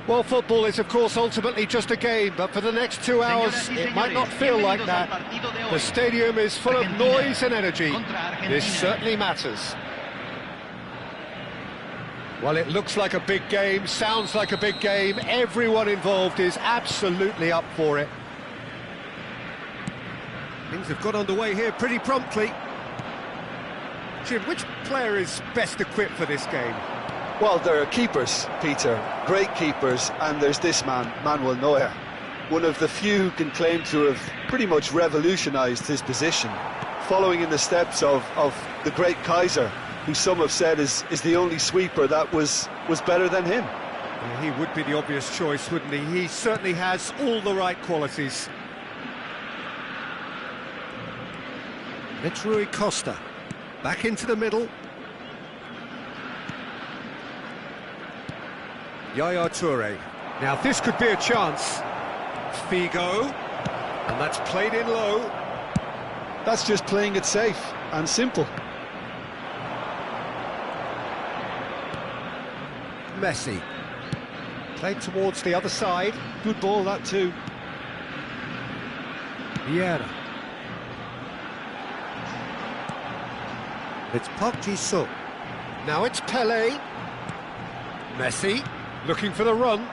Well, football is, of course, ultimately just a game, but for the next 2 hours, it might not feel like that. The stadium is full of noise and energy. This certainly matters. Well, it looks like a big game, sounds like a big game. Everyone involved is absolutely up for it. Things have got underway here pretty promptly. Jim, which player is best equipped for this game? Well, there are keepers, Peter, great keepers, and there's this man, Manuel Neuer. One of the few who can claim to have pretty much revolutionised his position, following in the steps of the great Kaiser, who some have said is the only sweeper that was better than him. Yeah, he would be the obvious choice, wouldn't he? He certainly has all the right qualities. It's Rui Costa, back into the middle. Yaya Toure. Now this could be a chance. Figo, and that's played in low. That's just playing it safe and simple. Messi. Played towards the other side. Good ball, that too. Vieira. It's Park Ji-sung. Now it's Pele. Messi. Looking for the run.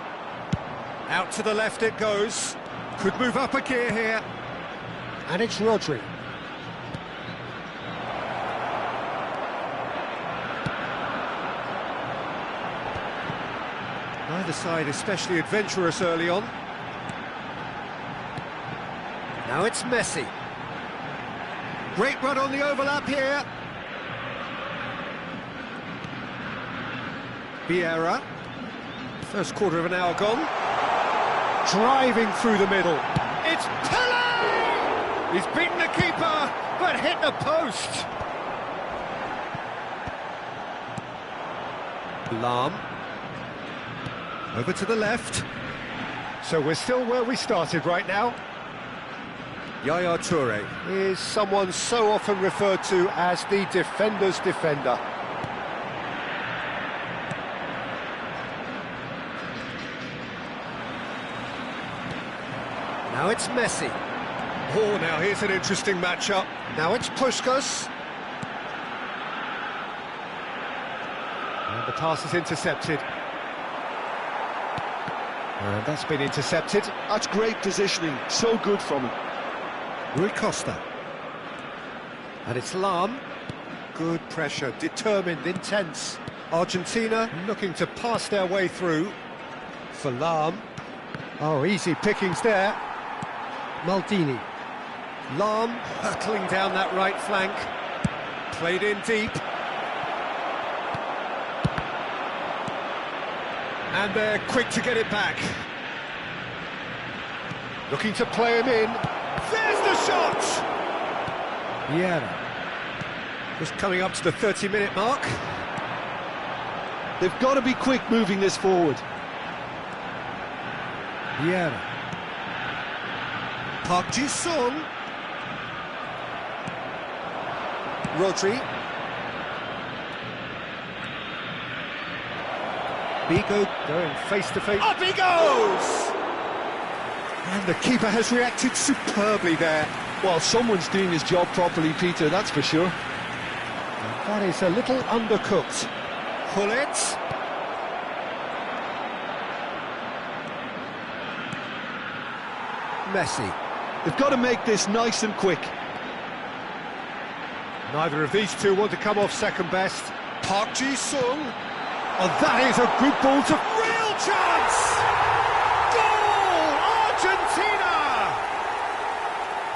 Out to the left it goes. Could move up a gear here. And it's Rodri. Neither side especially adventurous early on. Now it's Messi. Great run on the overlap here. Vieira. First quarter of an hour gone. Driving through the middle. It's Pele! He's beaten the keeper, but hit the post. Lahm. Over to the left. So we're still where we started right now. Yaya Toure is someone so often referred to as the defender's defender. Now it's Messi. Oh, now here's an interesting matchup. Now it's Puskás. And the pass is intercepted. And that's been intercepted. That's great positioning, so good from him. Rui Costa. And it's Lahm. Good pressure, determined, intense. Argentina looking to pass their way through. For Lahm. Oh, easy pickings there. Maldini. Lahm hurtling down that right flank. Played in deep. And they're quick to get it back. Looking to play him in. There's the shot! Vieira. Just coming up to the 30-minute mark. They've got to be quick moving this forward. Vieira. Park Ji-sung. Rodri. Figo going face to face. Up he goes! And the keeper has reacted superbly there. Well, someone's doing his job properly, Peter, that's for sure. And that is a little undercooked. Hullet. Messi. They've got to make this nice and quick. Neither of these two want to come off second best. Park Ji-sung. Oh, that is a good ball to... Real chance! Goal! Argentina!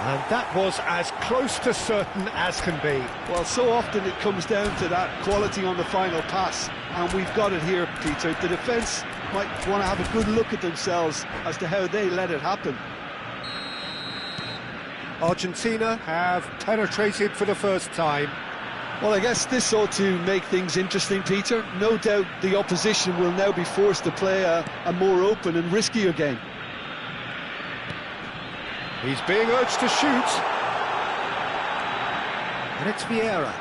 And that was as close to certain as can be. Well, so often it comes down to that quality on the final pass, and we've got it here, Peter. The defence might want to have a good look at themselves as to how they let it happen. Argentina have penetrated for the first time. Well, I guess this ought to make things interesting, Peter. No doubt the opposition will now be forced to play a more open and riskier game. He's being urged to shoot. And it's Vieira.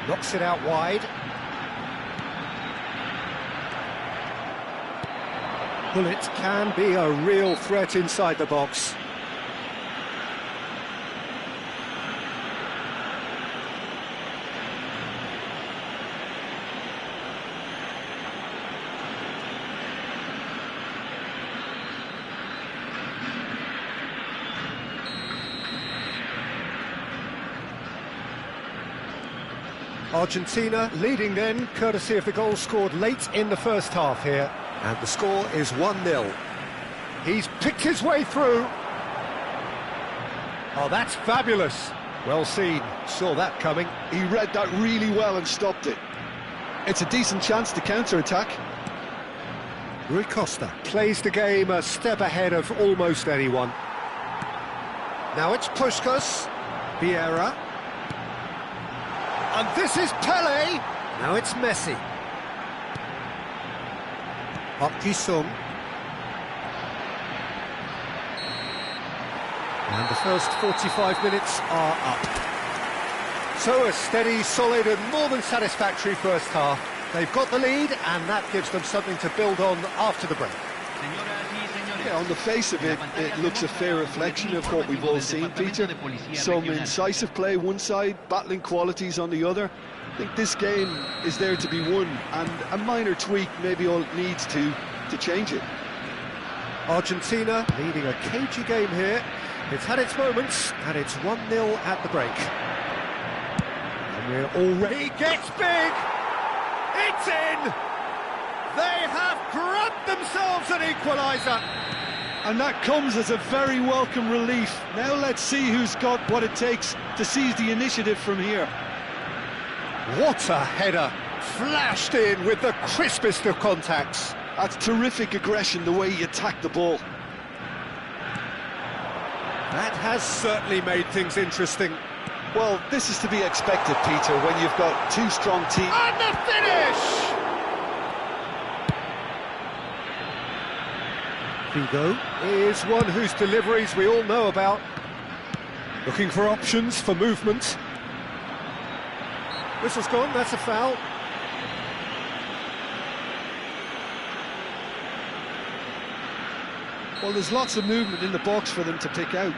Knocks it out wide. Well, it can be a real threat inside the box. Argentina leading then, courtesy of the goal scored late in the first half here. And the score is 1-0. He's picked his way through. Oh, that's fabulous. Well seen, saw that coming. He read that really well and stopped it. It's a decent chance to counter-attack. Rui Costa plays the game a step ahead of almost anyone. Now it's Puskas, Vieira. And this is Pele. Now it's Messi. Park Ji-sung. And the first 45 minutes are up. So a steady, solid and more than satisfactory first half. They've got the lead and that gives them something to build on after the break. Yeah, on the face of it, it looks a fair reflection of what we've all seen, Peter. Some incisive play one side, battling qualities on the other. I think this game is there to be won, and a minor tweak maybe all it needs to change it. Argentina leading a cagey game here. It's had its moments, and it's 1-0 at the break. And we're already... gets big! It's in! They have grabbed themselves an equaliser! And that comes as a very welcome relief. Now let's see who's got what it takes to seize the initiative from here. What a header! Flashed in with the crispest of contacts. That's terrific aggression, the way he attacked the ball. That has certainly made things interesting. Well, this is to be expected, Peter, when you've got two strong teams. And the finish! Figo is one whose deliveries we all know about. Looking for options for movement. Whistle's gone, that's a foul. Well, there's lots of movement in the box for them to pick out.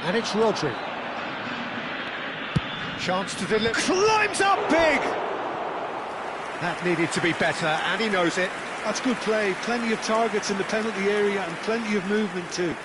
And it's Rodri. Chance to deliver. Climbs up big! That needed to be better, and he knows it. That's good play. Plenty of targets in the penalty area and plenty of movement too.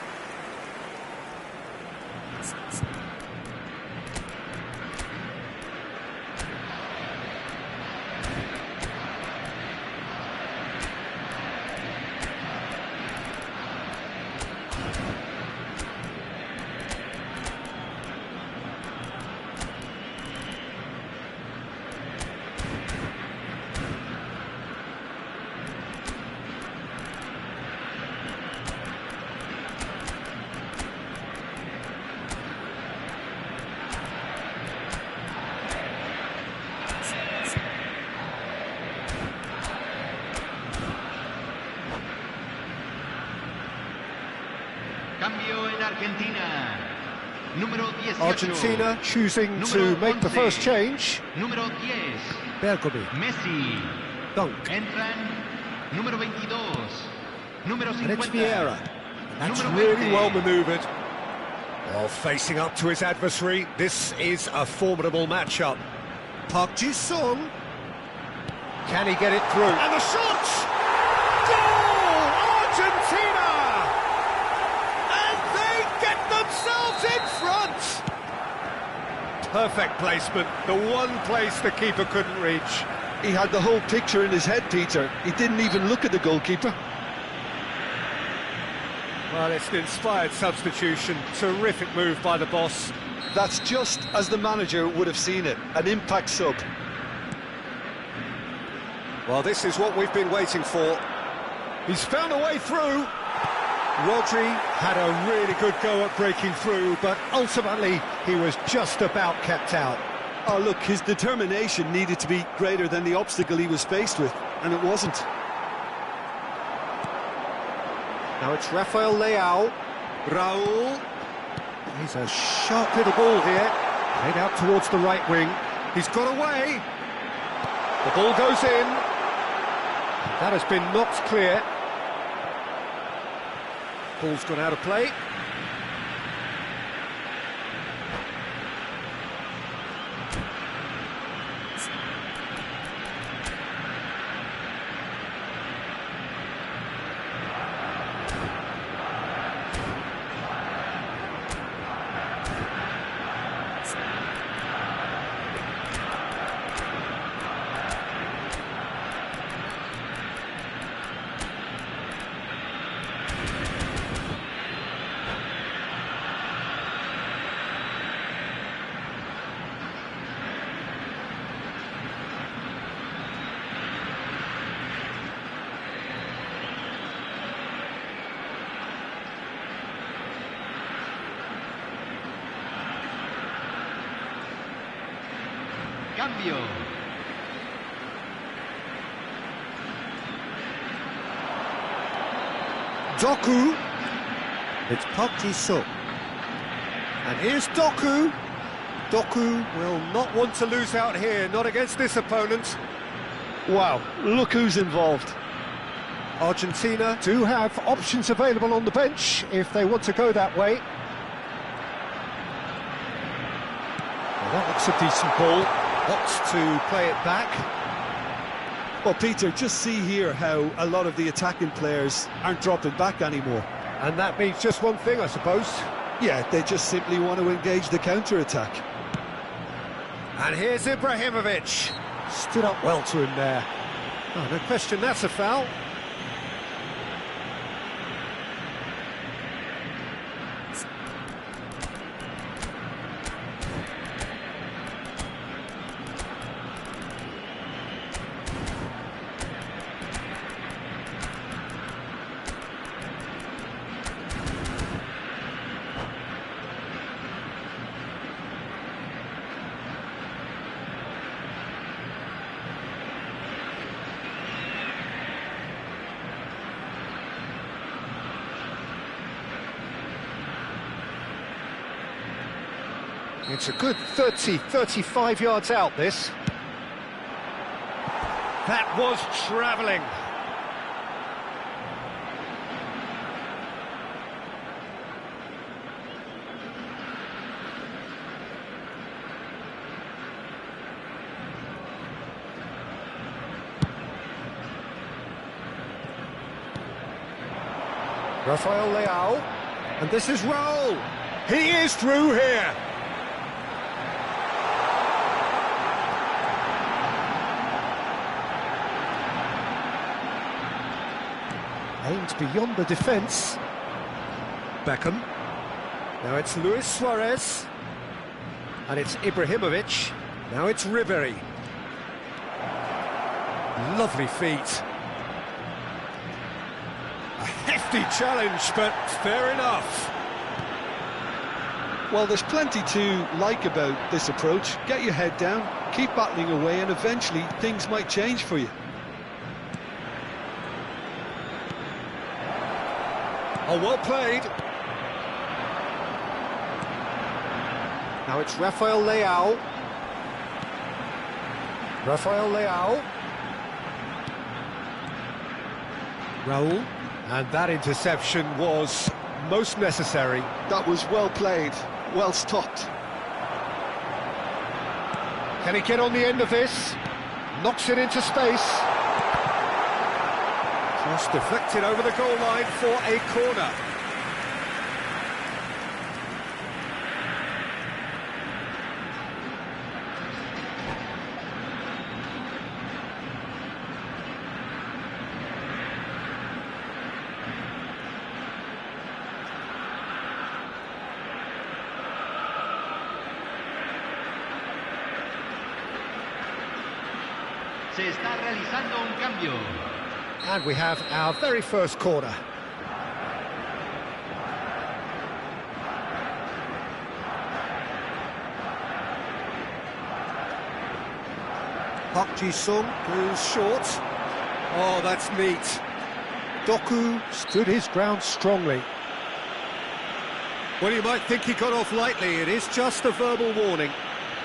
Argentina choosing to make the first change. Número 10. Bergomi. Messi. Dunk. Entran número 22. Número 50. And it's Vieira. That's Número really 20. well manoeuvred. Well, facing up to his adversary, this is a formidable matchup. Park Ji-sung. Can he get it through? And the shot! Goal! Argentina! And they get themselves in front! Perfect placement, the one place the keeper couldn't reach. He had the whole picture in his head, Peter. He didn't even look at the goalkeeper. Well, it's an inspired substitution. Terrific move by the boss. That's just as the manager would have seen it, an impact sub. Well, this is what we've been waiting for. He's found a way through. Rodri had a really good go at breaking through, but ultimately he was just about kept out. Oh, look, his determination needed to be greater than the obstacle he was faced with, and it wasn't. Now it's Rafael Leao. Raul. He's a sharp little ball here. Played out towards the right wing. He's got away. The ball goes in. That has been knocked clear. Ball's gone out of play. Cambio. Doku. It's Park Ji-sung. And here's Doku. Doku will not want to lose out here, not against this opponent. Wow, look who's involved. Argentina do have options available on the bench if they want to go that way. Well, that looks a decent ball. Opts to play it back. Well, Peter, just see here how a lot of the attacking players aren't dropping back anymore. And that means just one thing, I suppose. Yeah, they just simply want to engage the counter-attack. And here's Ibrahimovic. Stood up well to him there. Oh, no question, that's a foul. It's a good 35 yards out, this. That was travelling. Rafael Leao, and this is Raul. He is through here. Aimed beyond the defence. Beckham. Now it's Luis Suarez. And it's Ibrahimovic. Now it's Ribery. Lovely feet. A hefty challenge, but fair enough. Well, there's plenty to like about this approach. Get your head down, keep battling away, and eventually things might change for you. Oh, well played. Now it's Rafael Leao. Rafael Leao. Raul. And that interception was most necessary. That was well played, well stopped. Can he get on the end of this? Knocks it into space. Just deflected over the goal line for a corner. Se está realizando un cambio. And we have our very first corner. Park Ji-sung goes short. Oh, that's neat. Doku stood his ground strongly. Well, you might think he got off lightly. It is just a verbal warning.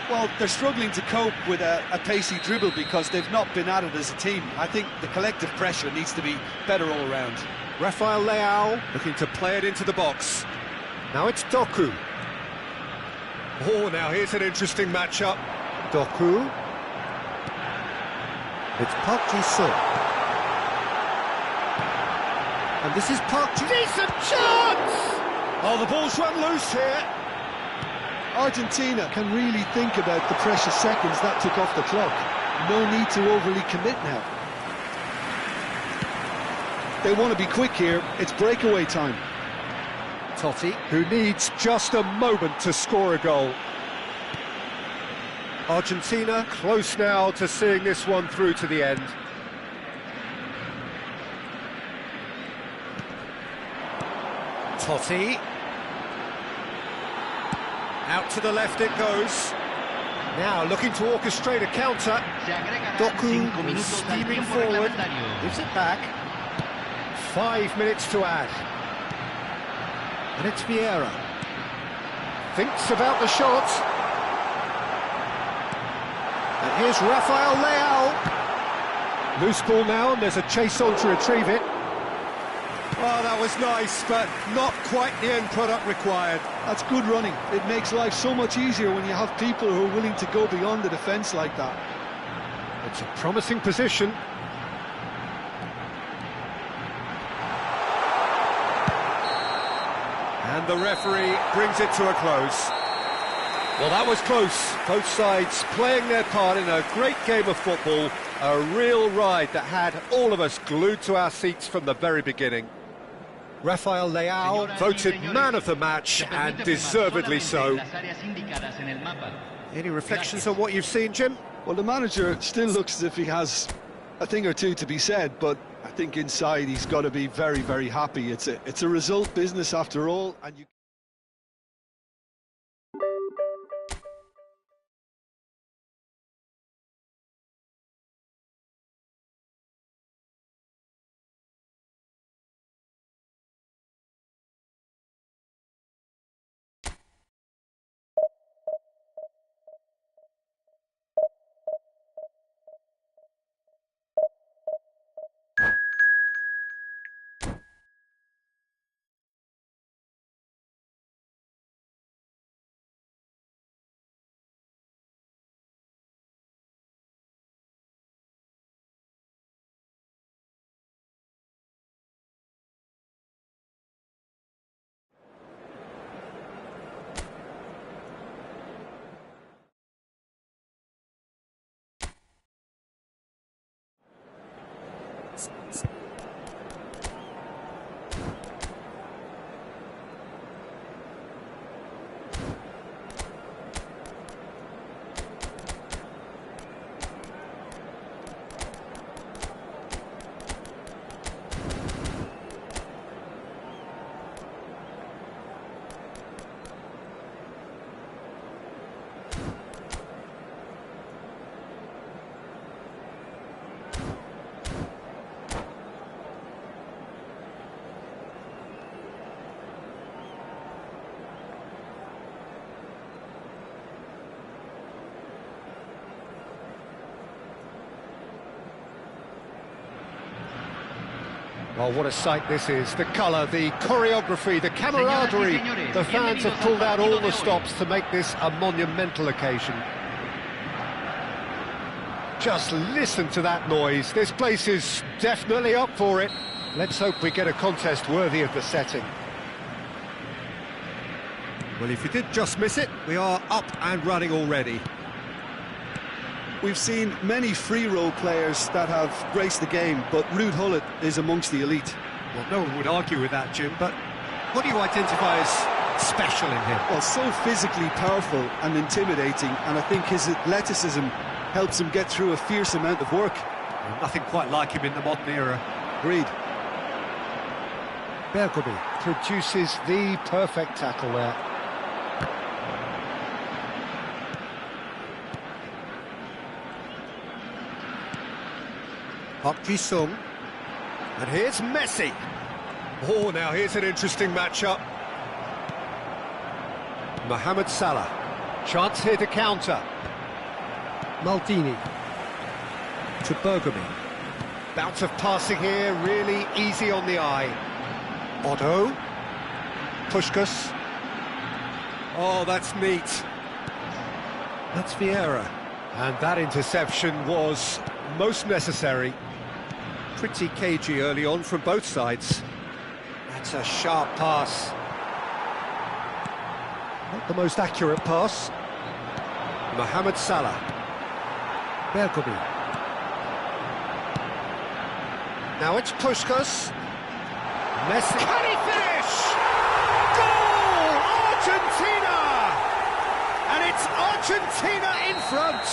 Well, they're struggling to cope with a pacey dribble because they've not been at it as a team. I think the collective pressure needs to be better all round. Rafael Leao looking to play it into the box. Now it's Doku. Oh, now here's an interesting matchup. Doku. It's Park Ji-sung. And this is Park Ji... Decent chance! Oh, the ball's run loose here. Argentina can really think about the precious seconds that took off the clock. No need to overly commit now. They want to be quick here. It's breakaway time. Totti, who needs just a moment to score a goal. Argentina close now to seeing this one through to the end. Totti. Out to the left it goes. Now looking to orchestrate a counter. Doku steaming forward. Gives it back. 5 minutes to add. And it's Vieira. Thinks about the shot. And here's Rafael Leao. Loose ball now, and there's a chase on to retrieve it. Oh, that was nice, but not quite the end product required. That's good running. It makes life so much easier when you have people who are willing to go beyond the defence like that. It's a promising position. And the referee brings it to a close. Well, that was close. Both sides playing their part in a great game of football. A real ride that had all of us glued to our seats from the very beginning. Rafael Leao voted man of the match, and deservedly so. Any reflections on what you've seen, Jim? Well, the manager still looks as if he has a thing or two to be said, but I think inside he's got to be very, very happy. It's a result business after all, and you... Well, what a sight this is. The colour, the choreography, the camaraderie. The fans have pulled out all the stops to make this a monumental occasion. Just listen to that noise. This place is definitely up for it. Let's hope we get a contest worthy of the setting. Well, if you did just miss it, we are up and running already. We've seen many free role players that have graced the game, but Ruud Gullit is amongst the elite. Well, no one would argue with that, Jim, but what do you identify as special in him? Well, so physically powerful and intimidating, and I think his athleticism helps him get through a fierce amount of work. Well, nothing quite like him in the modern era. Agreed. Bergomi produces the perfect tackle there. Park Ji-sung, and here's Messi. Oh, now here's an interesting matchup. Mohamed Salah. Chance here to counter. Maldini. To Bergamy. Bounce of passing here, really easy on the eye. Otto. Puskás. Oh, that's neat. That's Vieira. And that interception was most necessary. Pretty cagey early on from both sides. That's a sharp pass. Not the most accurate pass. Mohamed Salah. Bergamy. Now it's Puskás. Messi. Can he finish? Goal! Argentina! And it's Argentina in front.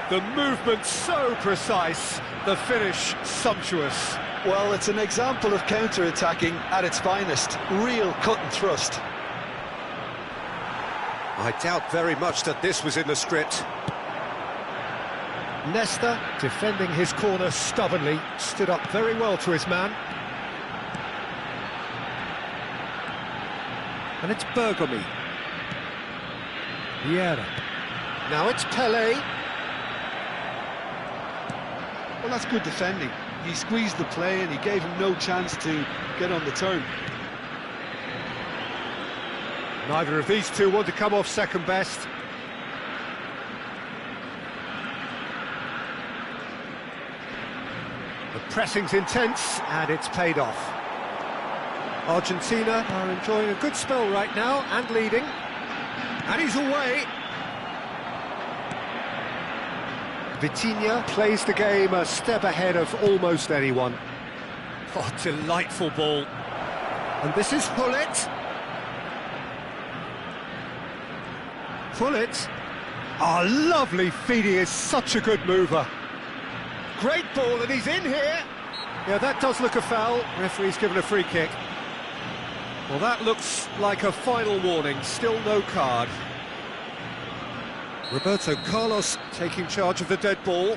The movement so precise, the finish sumptuous. Well, it's an example of counter-attacking at its finest. Real cut and thrust. I doubt very much that this was in the script. Nesta, defending his corner stubbornly, stood up very well to his man. And it's Bergamy. Vieira. Now it's Pelé. Well, that's good defending. He squeezed the play and he gave him no chance to get on the turn. Neither of these two want to come off second best. The pressing's intense and it's paid off. Argentina are enjoying a good spell right now and leading. And he's away. Vitinha plays the game a step ahead of almost anyone. Oh, delightful ball. And this is Gullit. Gullit. Oh, lovely feed, he is such a good mover. Great ball, and he's in here. Yeah, that does look a foul. Referee's given a free kick. Well, that looks like a final warning, still no card. Roberto Carlos taking charge of the dead ball.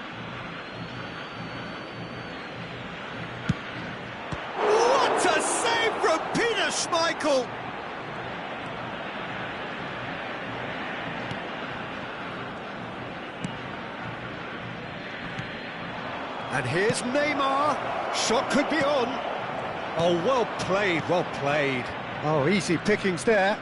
What a save from Peter Schmeichel! And here's Neymar. Shot could be on. Oh, well played, well played. Oh, easy pickings there.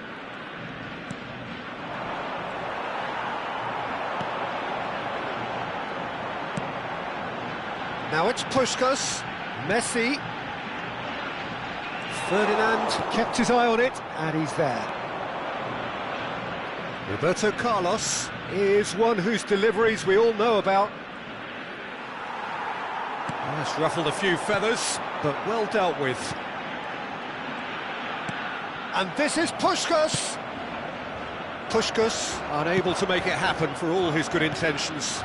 Now it's Puskás. Messi. Ferdinand kept his eye on it, and he's there. Roberto Carlos is one whose deliveries we all know about. That's ruffled a few feathers, but well dealt with. And this is Puskás. Puskás unable to make it happen for all his good intentions.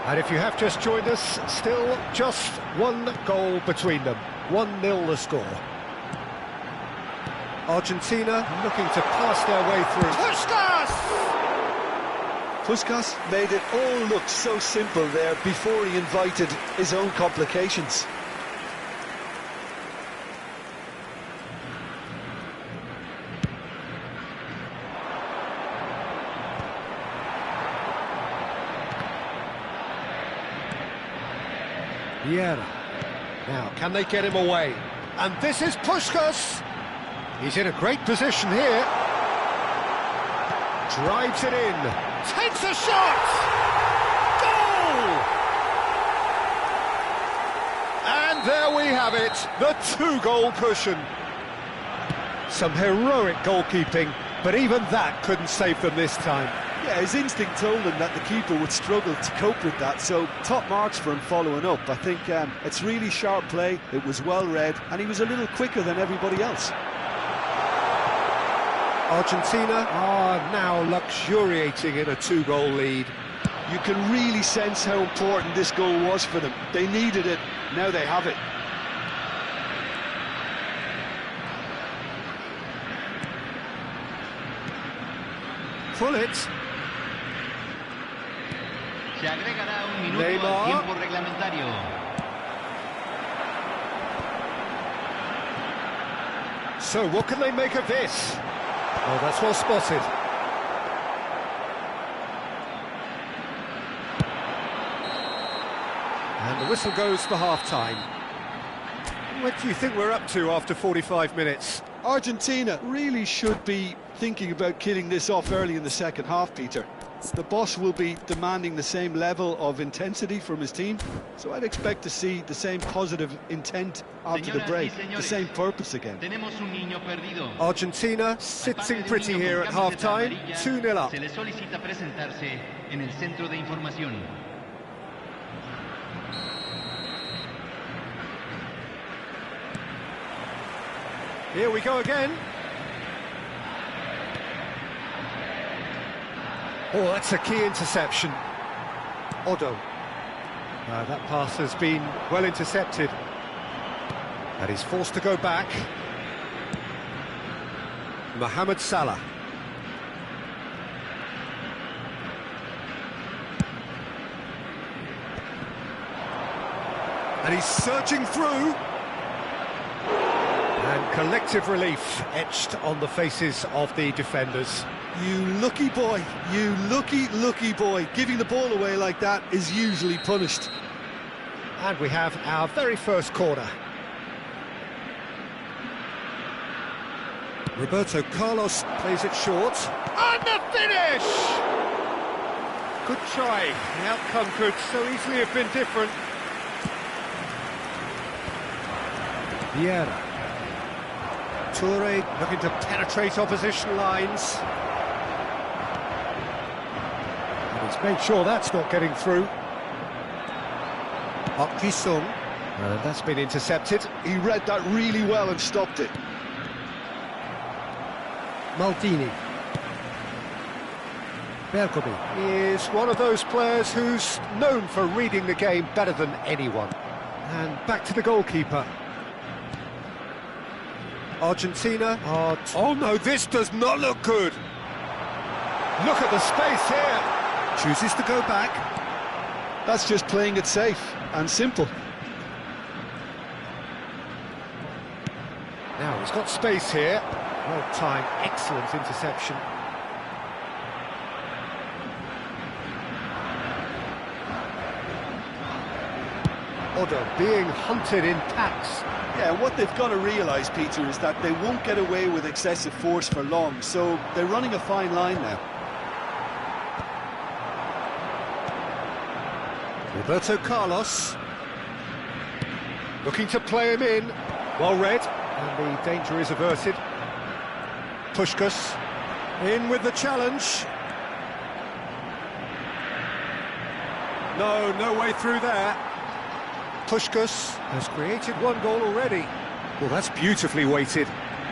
And if you have just joined us, still just one goal between them. 1-0 the score. Argentina looking to pass their way through. Puskás! Puskás made it all look so simple there before he invited his own complications. Vieira. Now, can they get him away? And this is Puskás. He's in a great position here. Drives it in. Takes a shot! Goal! And there we have it, the 2-goal cushion. Some heroic goalkeeping, but even that couldn't save them this time. Yeah, his instinct told him that the keeper would struggle to cope with that, so top marks for him following up. I think it's really sharp play, it was well read, and he was a little quicker than everybody else. Argentina are now luxuriating in a 2-goal lead. You can really sense how important this goal was for them. They needed it, now they have it. Gullit. Se agregará un minuto Neymar. al tiempo reglamentario. So, what can they make of this? Oh, that's well spotted. And the whistle goes for half-time. What do you think we're up to after 45 minutes? Argentina really should be thinking about killing this off early in the second half, Peter. The boss will be demanding the same level of intensity from his team, so I'd expect to see the same positive intent after the break, the same purpose again. Argentina sitting pretty here at half-time, 2-0 up. Se le solicita presentarse en el centro de información. Here we go again. Oh, that's a key interception. Odo. That pass has been well intercepted. And he's forced to go back. Mohamed Salah. And he's surging through. And collective relief etched on the faces of the defenders. You lucky boy, you lucky boy. Giving the ball away like that is usually punished. And we have our very first corner. Roberto Carlos plays it short. And the finish! Good try. The outcome could so easily have been different. Vieira. Toure looking to penetrate opposition lines. And he's made sure that's not getting through. Park Ji-sung. That's been intercepted. He read that really well and stopped it. Maldini. Bergomi is one of those players who's known for reading the game better than anyone. And back to the goalkeeper. Argentina are... Oh no, this does not look good. Look at the space here. Chooses to go back. That's just playing it safe and simple. Now he's got space here. Well timed, excellent interception. Odo being hunted in packs. Yeah, what they've got to realise, Peter, is that they won't get away with excessive force for long, so they're running a fine line now. Roberto Carlos. Looking to play him in. Well read, and the danger is averted. Puskás in with the challenge. No way through there. Puskás has created one goal already. Well, that's beautifully weighted.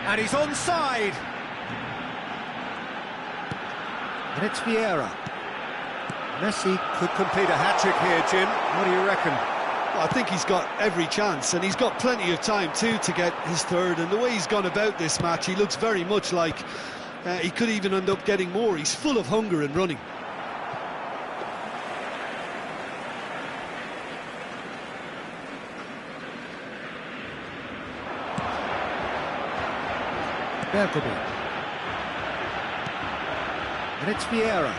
And he's onside. And it's Vieira. Messi could complete a hat-trick here, Jim. What do you reckon? Well, I think he's got every chance, and he's got plenty of time too to get his third. And the way he's gone about this match, he looks very much like he could even end up getting more. He's full of hunger and running. Bergomi. And it's Vieira.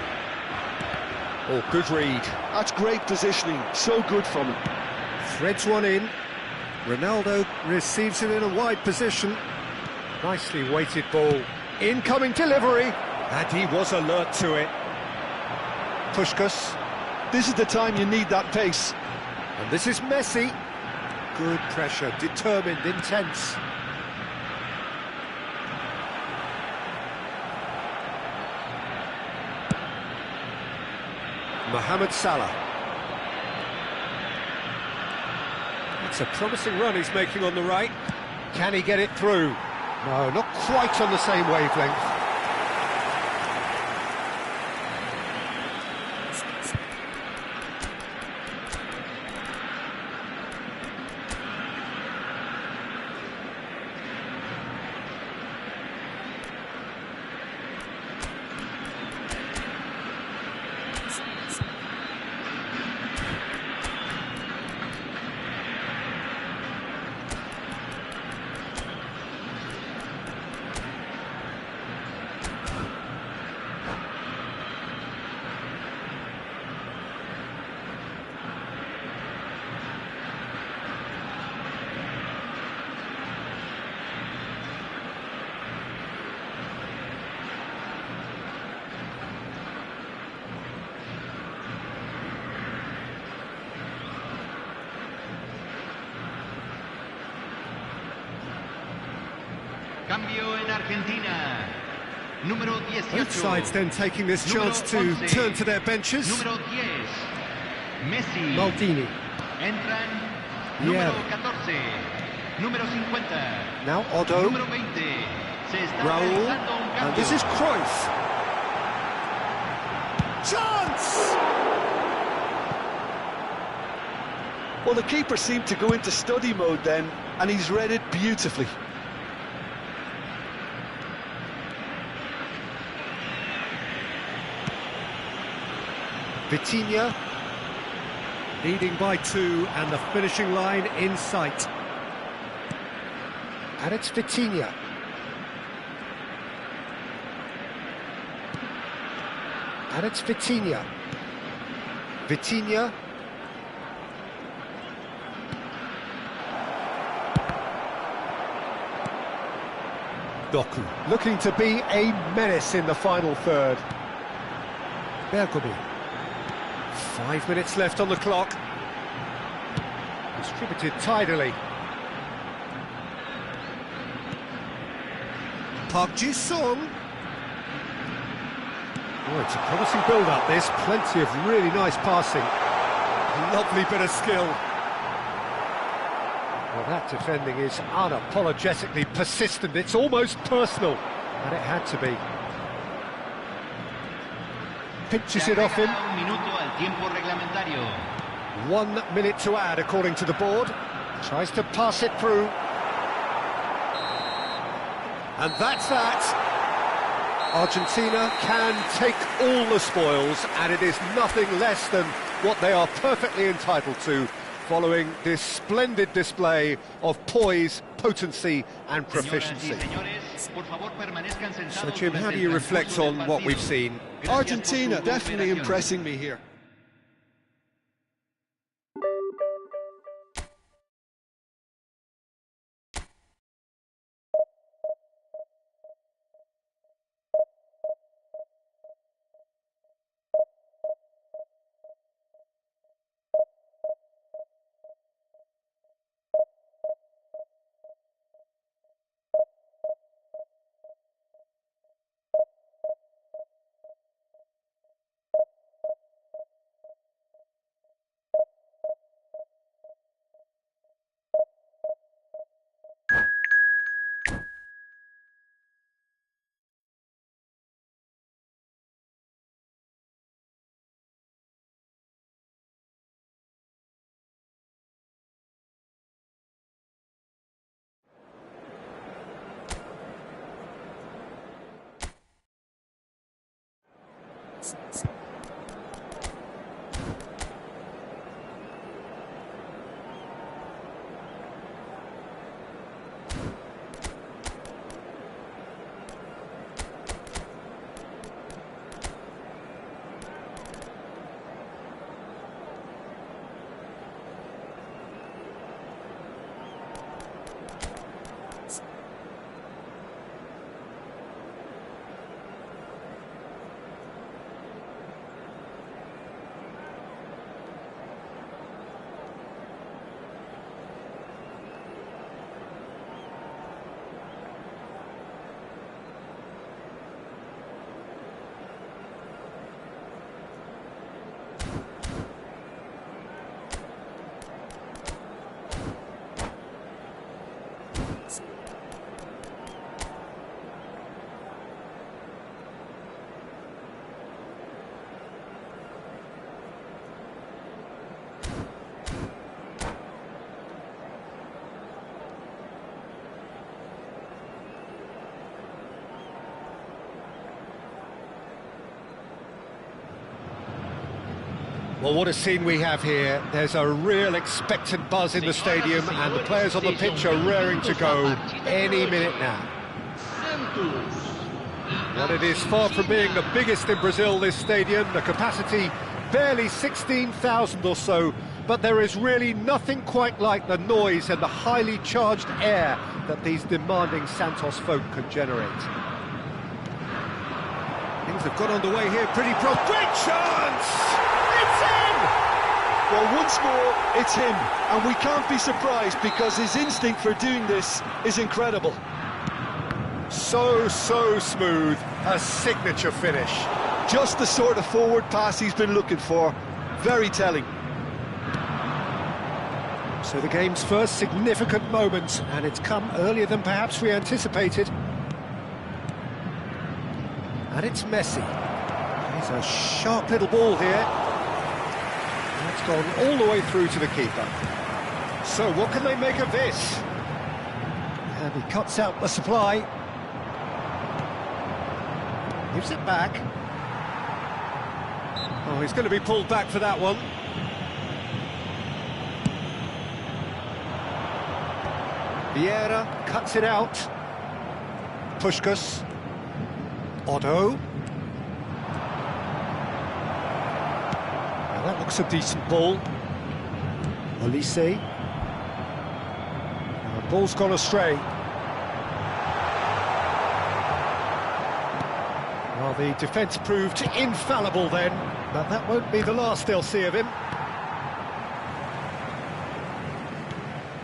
Oh, good read. That's great positioning, so good from him. Threads one in. Ronaldo receives it in a wide position. Nicely weighted ball. Incoming delivery. And he was alert to it. Puskás. This is the time you need that pace. And this is Messi. Good pressure, determined, intense. Mohamed Salah. It's a promising run he's making on the right. Can he get it through? No, not quite on the same wavelength. la Argentina. Número 18. Both sides then taking this chance to turn to their benches. Número 10. Messi. Maldini. Entran. Yeah. Número 14. Número 50. Now Otto. Número 20. Se está Raúl. realizando un cambio. And this is Cruyff. Chance! Well, the keeper seemed to go into study mode then, and he's read it beautifully. Vitinha leading by 2 and the finishing line in sight. And it's Vitinha. And it's Vitinha. Vitinha. Doku looking to be a menace in the final third. Bergomi. 5 minutes left on the clock. Distributed tidily. Park Ji-sung. Oh, it's a promising build-up, this. Plenty of really nice passing. Lovely bit of skill. Well, that defending is unapologetically persistent. It's almost personal. And it had to be. Pinches it off him. 1 minute to add, according to the board. Tries to pass it through. And that's that. Argentina can take all the spoils, and it is nothing less than what they are perfectly entitled to, following this splendid display of poise, potency and proficiency. So, Jim, how do you reflect on what we've seen? Argentina definitely impressing me here. Well, what a scene we have here. There's a real expectant buzz in the stadium, and the players on the pitch are raring to go any minute now. Well, it is far from being the biggest in Brazil, this stadium. The capacity barely 16,000 or so, but there is really nothing quite like the noise and the highly charged air that these demanding Santos folk can generate. Things have got underway here pretty great chance! It's in! Well, once more, it's him, and we can't be surprised because his instinct for doing this is incredible. So smooth, a signature finish. Just the sort of forward pass he's been looking for. Very telling. So the game's first significant moment, and it's come earlier than perhaps we anticipated. And it's Messi. He's a sharp little ball here. That's gone all the way through to the keeper. So what can they make of this? And he cuts out the supply. Gives it back. Oh, he's going to be pulled back for that one. Vieira cuts it out. Puskás. Otto. Now that looks a decent ball. Olise. The ball's gone astray. Well, the defence proved infallible then, but that won't be the last they'll see of him.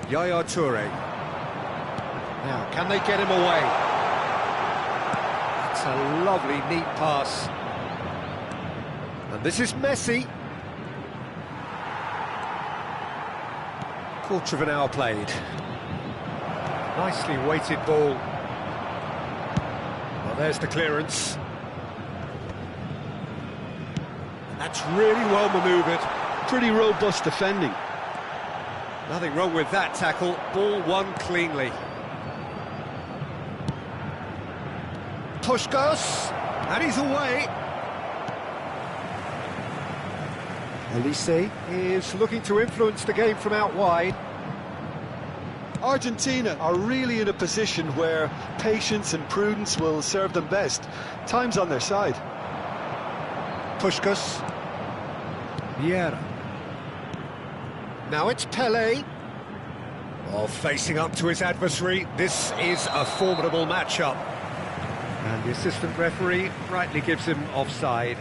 Yaya Touré. Now, can they get him away? That's a lovely, neat pass. And this is Messi. Quarter of an hour played. Nicely weighted ball. Well, there's the clearance. That's really well manoeuvred. Pretty robust defending. Nothing wrong with that tackle. Ball won cleanly. Puskás, and he's away. Olise is looking to influence the game from out wide. Argentina are really in a position where patience and prudence will serve them best. Time's on their side. Puskás. Vieira. Now it's Pelé. Oh, facing up to his adversary. This is a formidable matchup. And the assistant referee rightly gives him offside.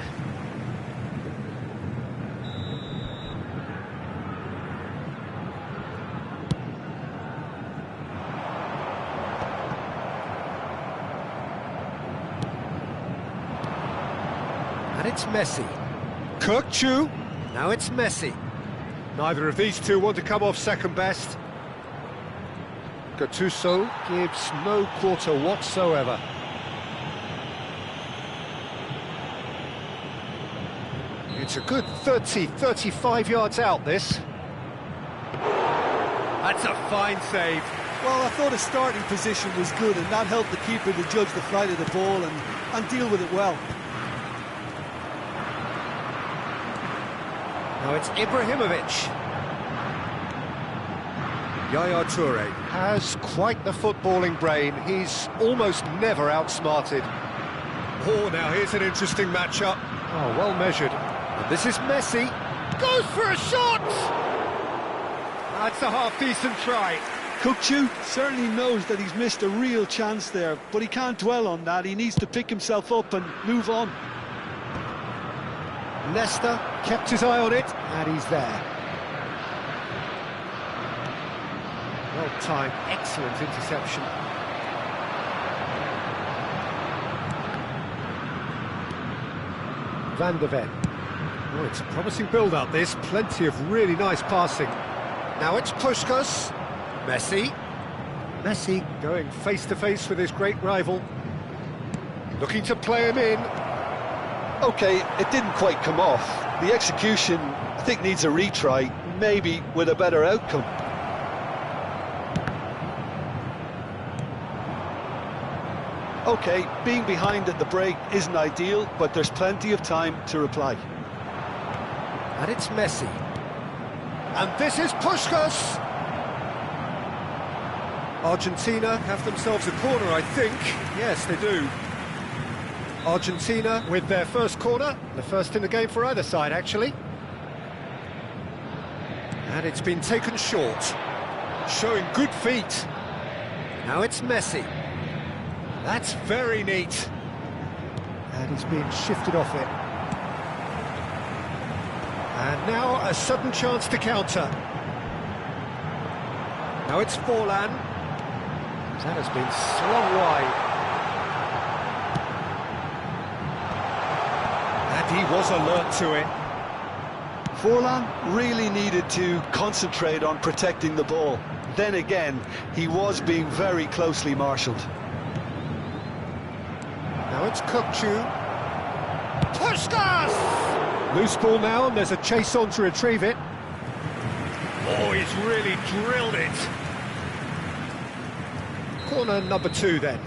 And it's Messi. Kirkchu. Now it's Messi. Neither of these two want to come off second best. Gattuso gives no quarter whatsoever. It's a good 30-35 yards out, this. That's a fine save. Well, I thought his starting position was good, and that helped the keeper to judge the flight of the ball and deal with it well. Now it's Ibrahimovic. Yaya Touré has quite the footballing brain. He's almost never outsmarted. Oh, now here's an interesting matchup. Oh, well measured. And this is Messi. Goes for a shot! That's a half-decent try. Kirkchu certainly knows that he's missed a real chance there, but he can't dwell on that. He needs to pick himself up and move on. Leicester kept his eye on it, and he's there. Well-timed, excellent interception. Van de Ven. Oh, it's a promising build-up, this. Plenty of really nice passing. Now it's Puskás. Messi. Messi going face-to-face with his great rival. Looking to play him in. OK, it didn't quite come off. The execution, I think, needs a retry, maybe with a better outcome. OK, being behind at the break isn't ideal, but there's plenty of time to reply. And it's Messi. And this is Puskás. Argentina have themselves a corner, I think. Yes, they do. Argentina with their first corner, the first in the game for either side, actually. And it's been taken short, showing good feet. Now it's Messi. That's very neat. And he's being shifted off it. And now a sudden chance to counter. Now it's Forlan. That has been slung wide. He was alert to it. Forlan really needed to concentrate on protecting the ball. Then again, he was being very closely marshalled. Now it's Kukcu. Puskas! Loose ball now, and there's a chase on to retrieve it. Oh, he's really drilled it. Corner number 2 then.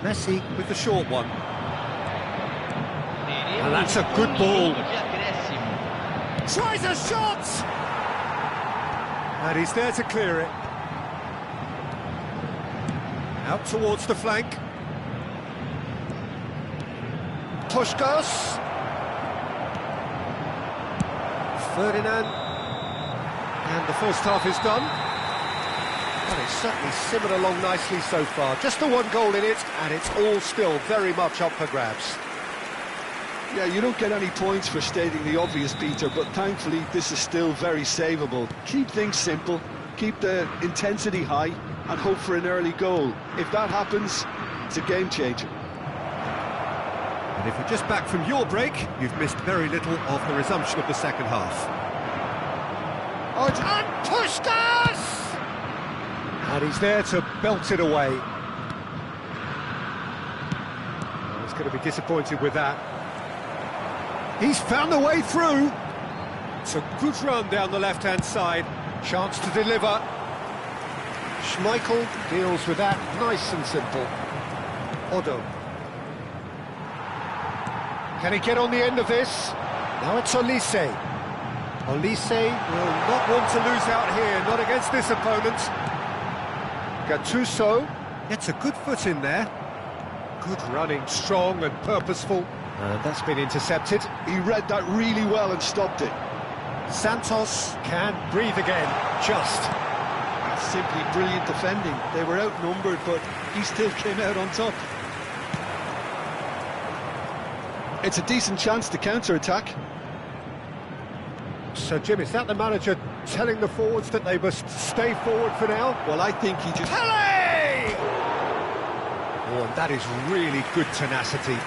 Messi with the short one. And that's a good ball. Tries a shot! And he's there to clear it. Out towards the flank. Puskas. Ferdinand. And the first half is done. And it's certainly simmered along nicely so far. Just the 1 goal in it, and it's all still very much up for grabs. Yeah, you don't get any points for stating the obvious, Peter, but thankfully this is still very savable. Keep things simple, keep the intensity high, and hope for an early goal. If that happens, it's a game changer. And if you're just back from your break, you've missed very little of the resumption of the second half. And Puskas! And he's there to belt it away. Oh, he's going to be disappointed with that. He's found the way through. It's a good run down the left-hand side. Chance to deliver. Schmeichel deals with that nice and simple. Odo. Can he get on the end of this? Now it's Olise. Olise will not want to lose out here, not against this opponent. Gattuso gets a good foot in there. Good running, strong and purposeful. And that's been intercepted. He read that really well and stopped it. Santos can breathe again, just. That's simply brilliant defending. They were outnumbered, but he still came out on top. It's a decent chance to counter-attack. So, Jim, is that the manager telling the forwards that they must stay forward for now? Well, I think he just... Pele! Oh, and that is really good tenacity.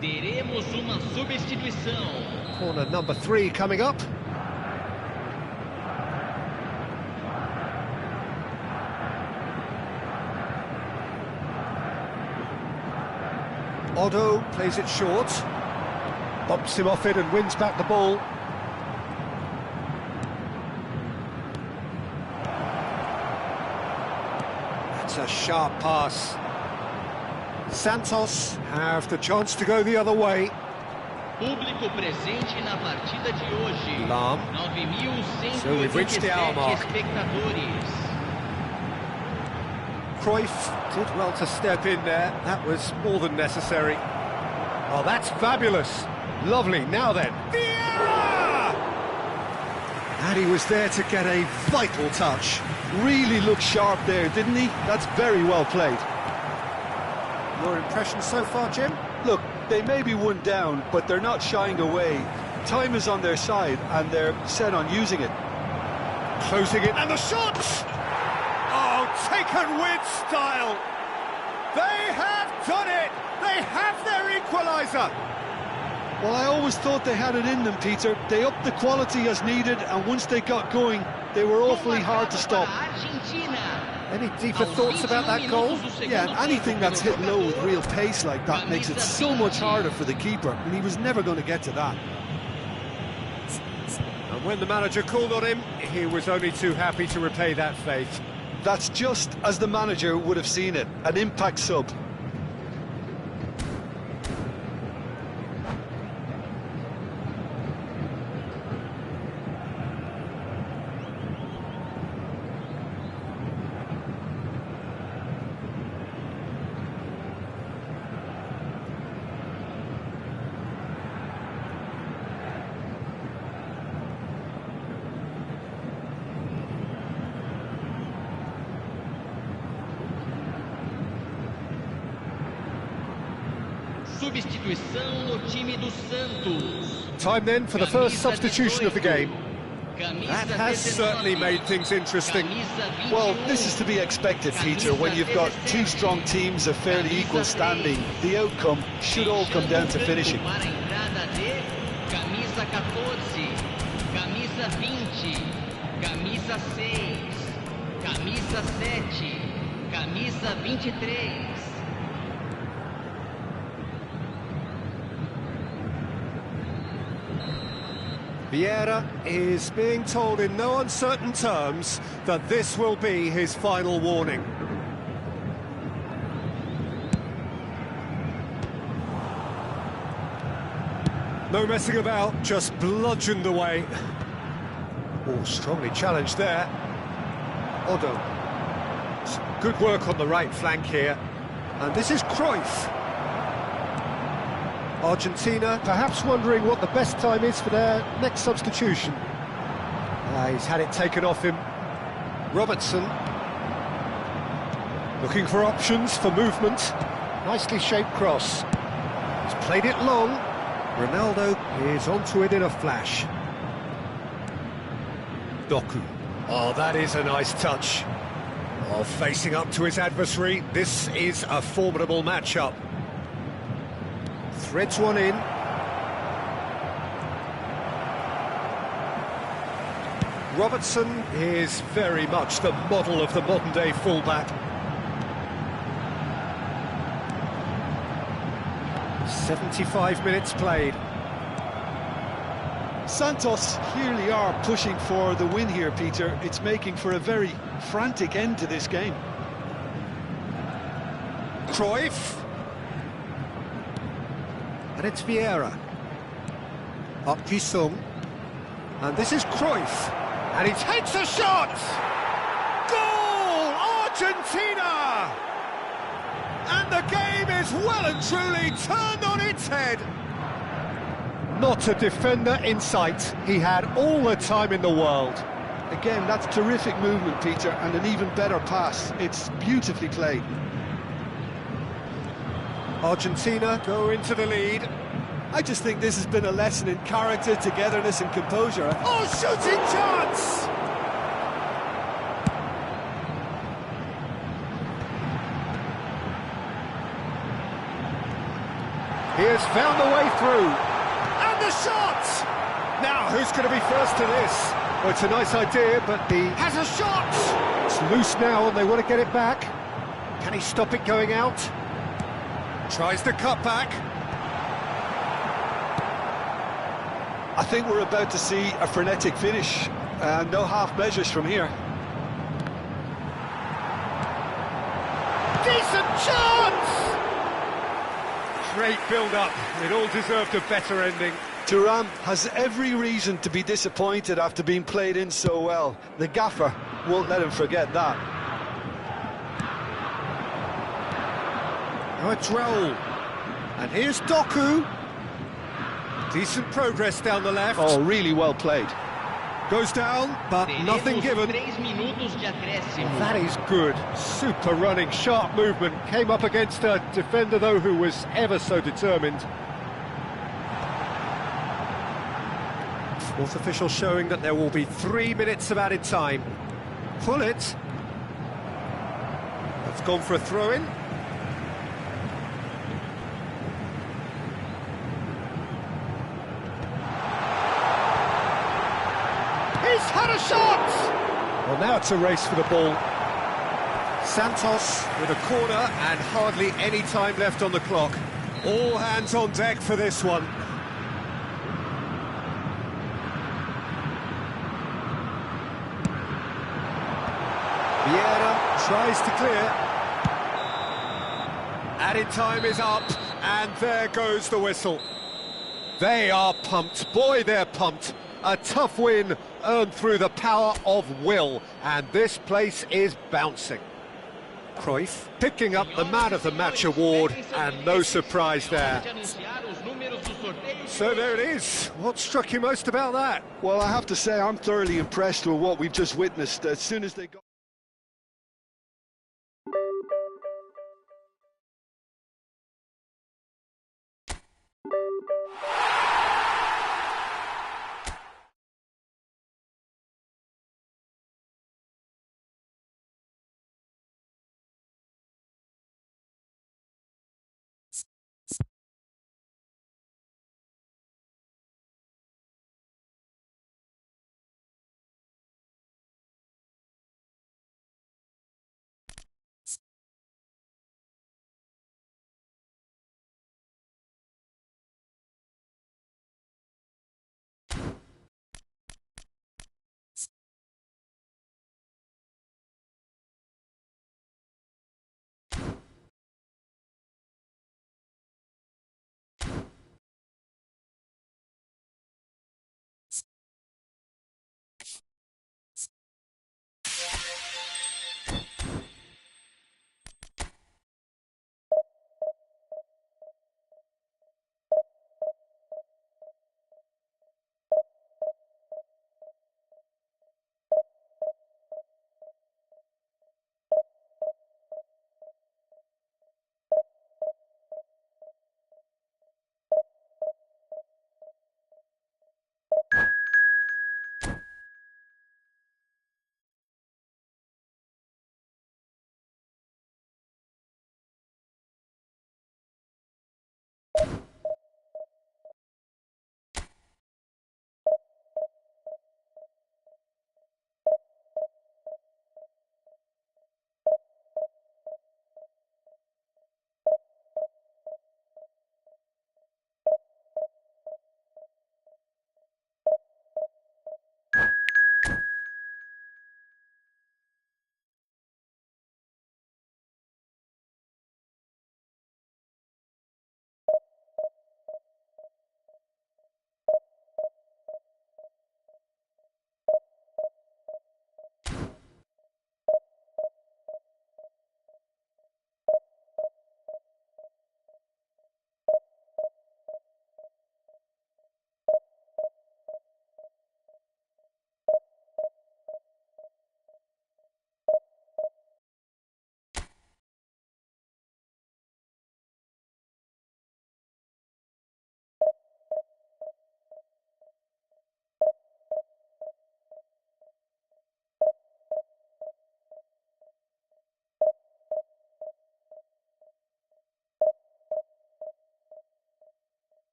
Teremos uma substituição. Corner number 3 coming up. Odo plays it short. Bumps him off it and wins back the ball. That's a sharp pass. Santos have the chance to go the other way. Público presente na partida de hoje. Lam. 9.187 espectadores. Cruyff did well to step in there. That was more than necessary. Oh, that's fabulous. Lovely. Now then. Vieira! And he was there to get a vital touch. Really looked sharp there, didn't he? That's very well played. Your impression so far, Jim? Look, they may be 1 down, but they're not shying away. Time is on their side, and they're set on using it. Closing it, and the shot! Oh, taken with style! They have done it! They have their equaliser! Well, I always thought they had it in them, Peter. They upped the quality as needed, and once they got going, they were awfully hard to stop. Any deeper thoughts about that goal? Yeah, and anything that's hit low with real pace like that makes it so much harder for the keeper, and he was never going to get to that. And when the manager called on him, he was only too happy to repay that faith. That's just as the manager would have seen it, an impact sub. Substituição no time do Santos. Time then for the first substitution of the game. That has certainly made things interesting. Well, this is to be expected, Peter, when you've got two strong teams of fairly equal standing. The outcome should all come down to finishing. Camisa 14, camisa 20, camisa 6, camisa 7, camisa 23. Vieira is being told in no uncertain terms that this will be his final warning. No messing about, just bludgeoned away. Oh, strongly challenged there. Odo. Some good work on the right flank here. And this is Cruyff. Argentina perhaps wondering what the best time is for their next substitution. He's had it taken off him. Robertson. Looking for options for movement. Nicely shaped cross. He's played it long. Ronaldo is onto it in a flash. Doku. Oh, that is a nice touch. Oh, facing up to his adversary. This is a formidable matchup. Threads one in. Robertson is very much the model of the modern-day fullback. 75 minutes played. Santos clearly are pushing for the win here, Peter. It's making for a very frantic end to this game. Cruyff. And it's Vieira. Up Jisung. And this is Cruyff. And he takes a shot! Goal! Argentina! And the game is well and truly turned on its head. Not a defender in sight. He had all the time in the world. Again, that's terrific movement, Peter, and an even better pass. It's beautifully played. Argentina go into the lead. I just think this has been a lesson in character, togetherness and composure. Oh, shooting chance! He has found the way through. And the shot! Now, who's going to be first to this? Well, it's a nice idea, but he has a shot! It's loose now and they want to get it back. Can he stop it going out? Tries the cut back. I think we're about to see a frenetic finish. No half measures from here. Decent chance! Great build-up. It all deserved a better ending. Thuram has every reason to be disappointed after being played in so well. The gaffer won't let him forget that. Now it's Raul. And here's Doku. Decent progress down the left. Oh, really well played. Goes down, but nothing given. 3 minutos de acréscimo. That is good. Super running, sharp movement. Came up against a defender, though, who was ever so determined. Fourth official showing that there will be 3 minutes of added time. Pull it. That's gone for a throw-in. He's had a shot! Well, now it's a race for the ball. Santos with a corner and hardly any time left on the clock. All hands on deck for this one. Vieira tries to clear. Added time is up, and there goes the whistle. They are pumped. Boy, they're pumped. A tough win earned through the power of will, and this place is bouncing. Cruyff picking up the Man of the Match award, and no surprise there. So there it is. What struck you most about that? Well, I have to say I'm thoroughly impressed with what we've just witnessed. As soon as they got...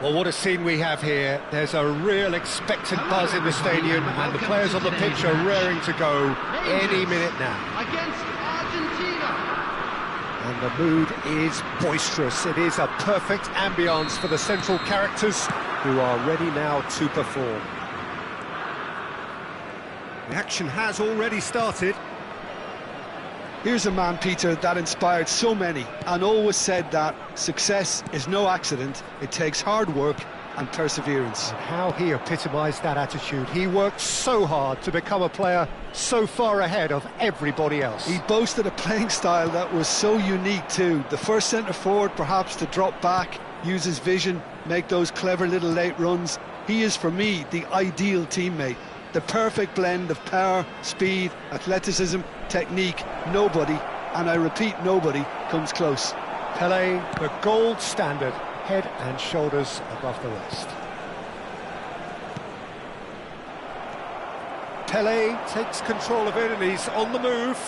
Well, what a scene we have here. There's a real expectant buzz in the stadium, and the players on the pitch are raring to go any minute now. Against Argentina. And the mood is boisterous. It is a perfect ambience for the central characters who are ready now to perform. The action has already started. Here's a man, Peter, that inspired so many and always said that success is no accident. It takes hard work and perseverance. And how he epitomised that attitude. He worked so hard to become a player so far ahead of everybody else. He boasted a playing style that was so unique too. The first centre-forward perhaps to drop back, use his vision, make those clever little late runs. He is, for me, the ideal teammate. The perfect blend of power, speed, athleticism, technique. Nobody, and I repeat, nobody, comes close. Pelé, the gold standard, head and shoulders above the rest. Pelé takes control of it and he's on the move.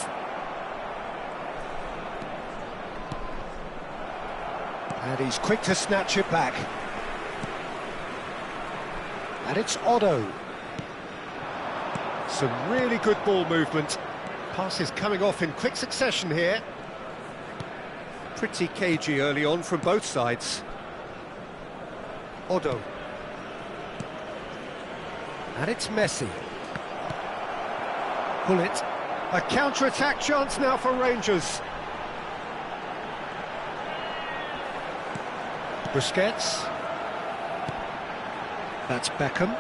And he's quick to snatch it back. And it's Otto. Some really good ball movement. Passes coming off in quick succession here. Pretty cagey early on from both sides. Otto. And it's Messi. Pull it. A counter-attack chance now for Rangers. Busquets. That's Beckham.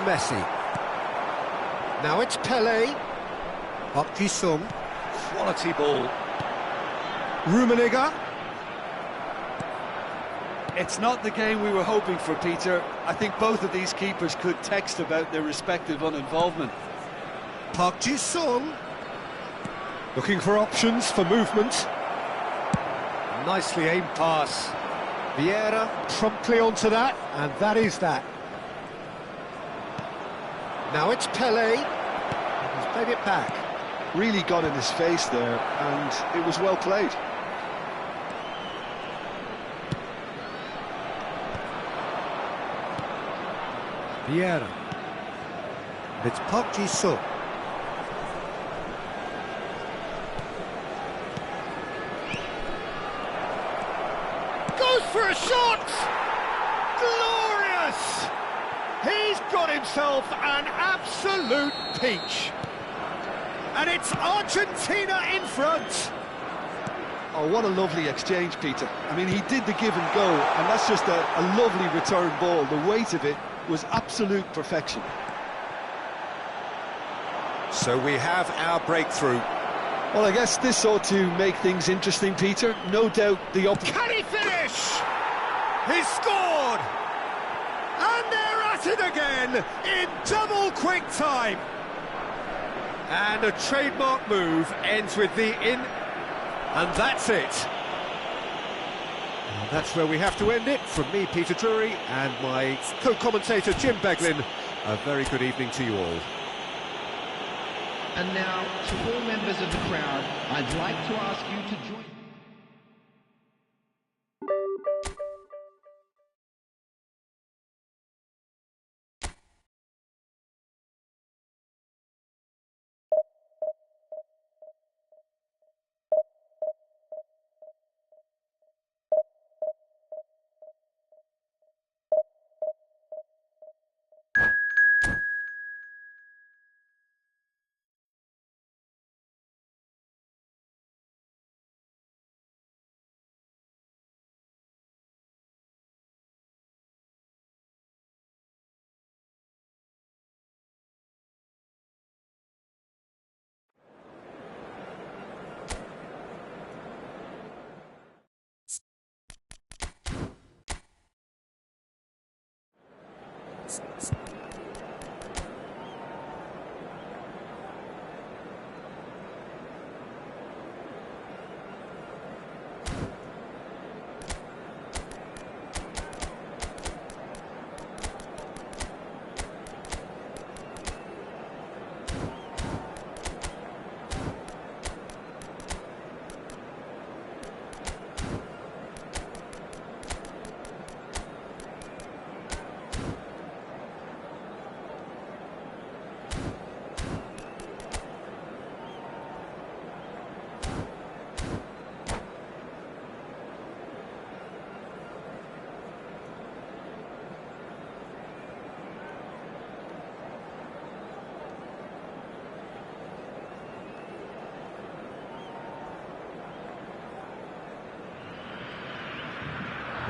Messi. Now it's Pelé. Park Ji-sung. Quality ball. Rummenigge. It's not the game we were hoping for, Peter. I think both of these keepers could text about their respective uninvolvement. Park Ji-sung. Looking for options for movement. Nicely aimed pass. Vieira promptly onto that, and that is that. Now it's Pelé. He's played it back. Really got in his face there, and it was well played. Vieira. It's Park Ji-sung. Goes for a shot! Glorious! He's got himself an absolute peach. And it's Argentina in front. Oh, what a lovely exchange, Peter. I mean, he did the give and go, and that's just a lovely return ball. The weight of it was absolute perfection. So we have our breakthrough. Well, I guess this ought to make things interesting, Peter. No doubt the Can he finish? He scored! And they're at it again in double quick time. And a trademark move ends with the in, and that's it. And that's where we have to end it. From me, Peter Drury, and my co-commentator, Jim Beglin, a very good evening to you all. And now, to all members of the crowd, I'd like to ask you to join...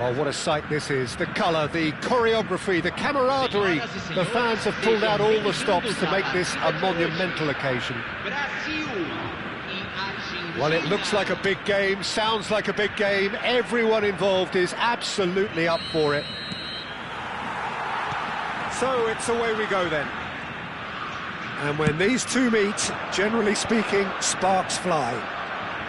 Well, what a sight this is. The colour, the choreography, the camaraderie. The fans have pulled out all the stops to make this a monumental occasion. Well, it looks like a big game, sounds like a big game. Everyone involved is absolutely up for it. So it's away we go then. And when these two meet, generally speaking, sparks fly.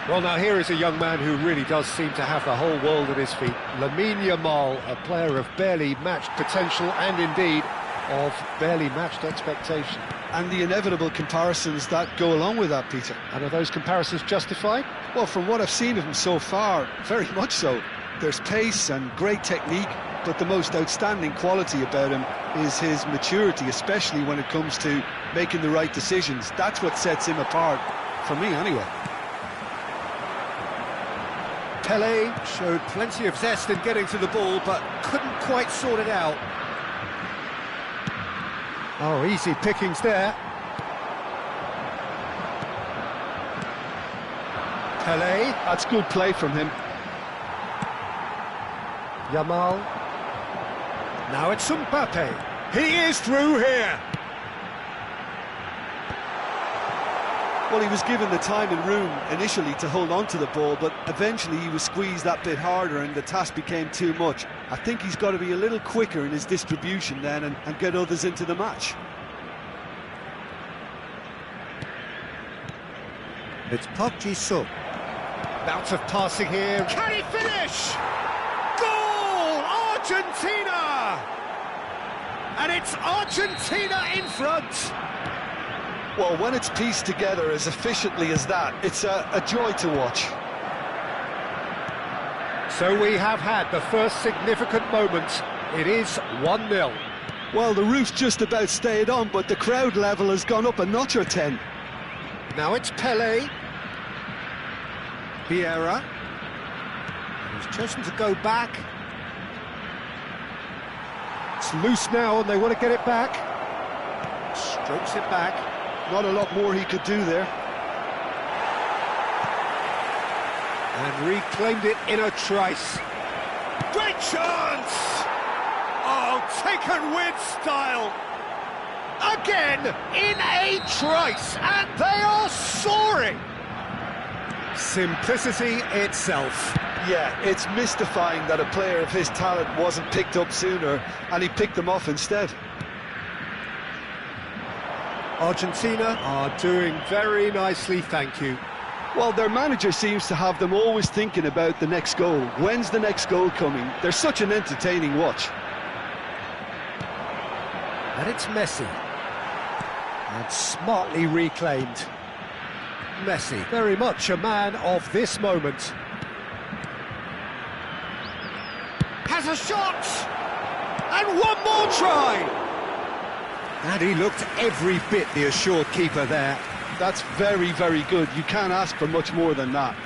Well, now here is a young man who really does seem to have the whole world at his feet. Lamine Yamal, a player of barely matched potential and indeed of barely matched expectation. And the inevitable comparisons that go along with that, Peter. And are those comparisons justified? Well, from what I've seen of him so far, very much so. There's pace and great technique, but the most outstanding quality about him is his maturity, especially when it comes to making the right decisions. That's what sets him apart, for me anyway. Pelé showed plenty of zest in getting to the ball, but couldn't quite sort it out. Oh, easy pickings there. Pelé. That's good play from him. Yamal. Now it's Mbappe. He is through here. Well, he was given the time and room initially to hold on to the ball, but eventually he was squeezed that bit harder and the task became too much. I think he's got to be a little quicker in his distribution then and get others into the match. It's Park Ji-sung. Bout of passing here. Can he finish? Goal! Argentina! And it's Argentina in front. Well, when it's pieced together as efficiently as that, it's a joy to watch. So we have had the first significant moment. It is 1-0. Well, the roof's just about stayed on, but the crowd level has gone up a notch or 10. Now it's Pelé. Vieira. He's chosen to go back. It's loose now and they want to get it back. Strokes it back. Not a lot more he could do there. And reclaimed it in a trice. Great chance! Oh, taken with style. Again, in a trice, and they are soaring. Simplicity itself. Yeah, it's mystifying that a player of his talent wasn't picked up sooner, and he picked them off instead. Argentina are doing very nicely, thank you. Well, their manager seems to have them always thinking about the next goal. When's the next goal coming? They're such an entertaining watch. And it's Messi. And smartly reclaimed. Messi, very much a man of this moment. Has a shot! And one more try! And he looked every bit the assured keeper there. That's very, very good. You can't ask for much more than that.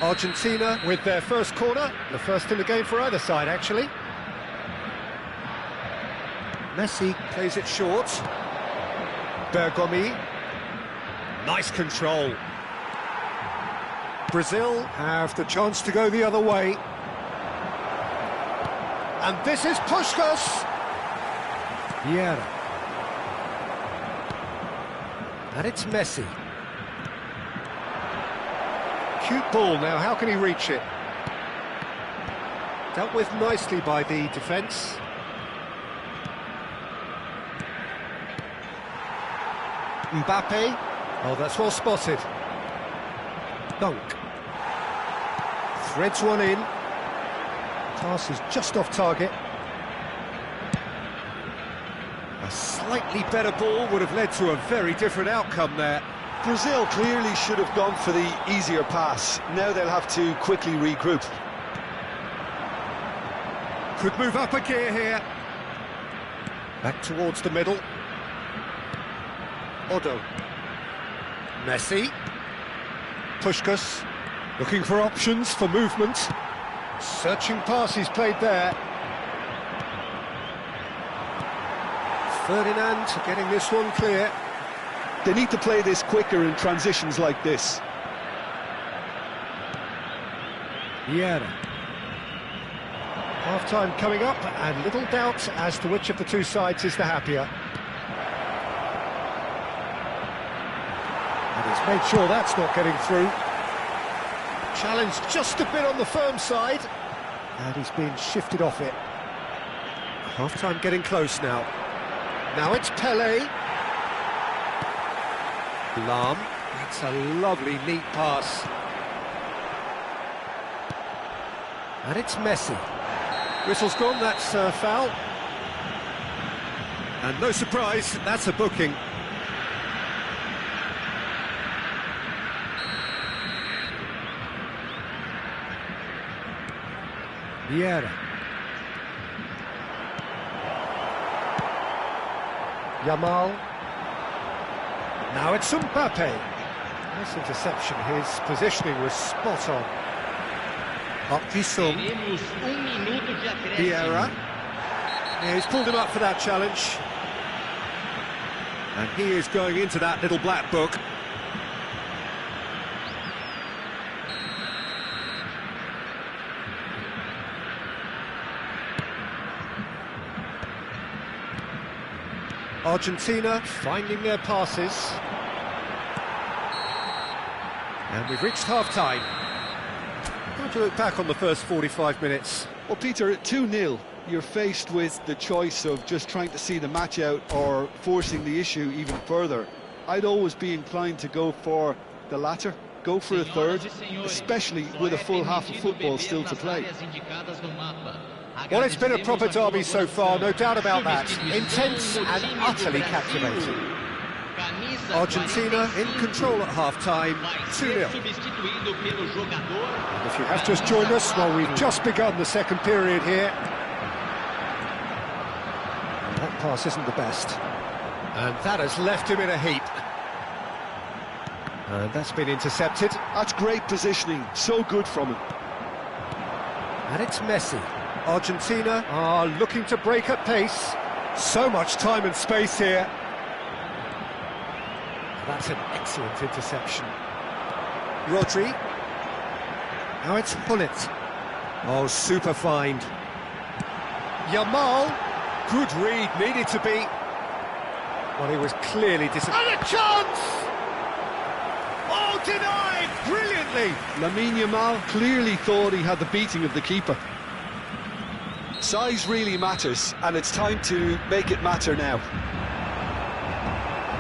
Argentina with their first corner, the first in the game for either side, actually. Messi plays it short. Bergomi. Nice control. Brazil have the chance to go the other way. And this is Puskas. Vieira. And it's Messi. Cute ball now, how can he reach it? Dealt with nicely by the defence. Mbappe. Oh, that's well spotted. Dunk. Threads one in. Pass is just off target. A slightly better ball would have led to a very different outcome there. Brazil clearly should have gone for the easier pass. Now they'll have to quickly regroup. Could move up a gear here. Back towards the middle. Odo. Messi. Puskas. Looking for options for movement. Searching pass he's played there. Ferdinand getting this one clear. They need to play this quicker in transitions like this. Vieira. Half-time coming up, and little doubt as to which of the two sides is the happier. And he's made sure that's not getting through. Challenge just a bit on the firm side, and he's been shifted off it. Half-time getting close now. Now it's Pele. Lam. That's a lovely, neat pass. And it's Messi. Whistle's gone, that's a foul. And no surprise, that's a booking. Vieira. Yamal. Now it's Mbappe. Nice interception, his positioning was spot on. Up Visum. Vieira. Yeah, he's pulled him up for that challenge. And he is going into that little black book. Argentina finding their passes. And we've reached half-time. How do you look back on the first 45 minutes? Well, Peter, at 2-0, you're faced with the choice of just trying to see the match out or forcing the issue even further. I'd always be inclined to go for the latter, go for a third, especially with a full half of football still to play. Well, it's been a proper derby so far, no doubt about that. Intense and utterly captivating. Argentina in control at half-time, 2-0. And if you have just joined us, well, we've just begun the second period here. And that pass isn't the best. And that has left him in a heap. And that's been intercepted. That's great positioning, so good from him. And it's Messi. Argentina are looking to break at pace. So much time and space here. That's an excellent interception. Rodri. Now it's Hullet. Oh, super find. Yamal. Good read, needed to be. Well, he was clearly disappointed. And a chance! Oh, denied! Brilliantly! Lamine Yamal clearly thought he had the beating of the keeper. Size really matters, and it's time to make it matter now.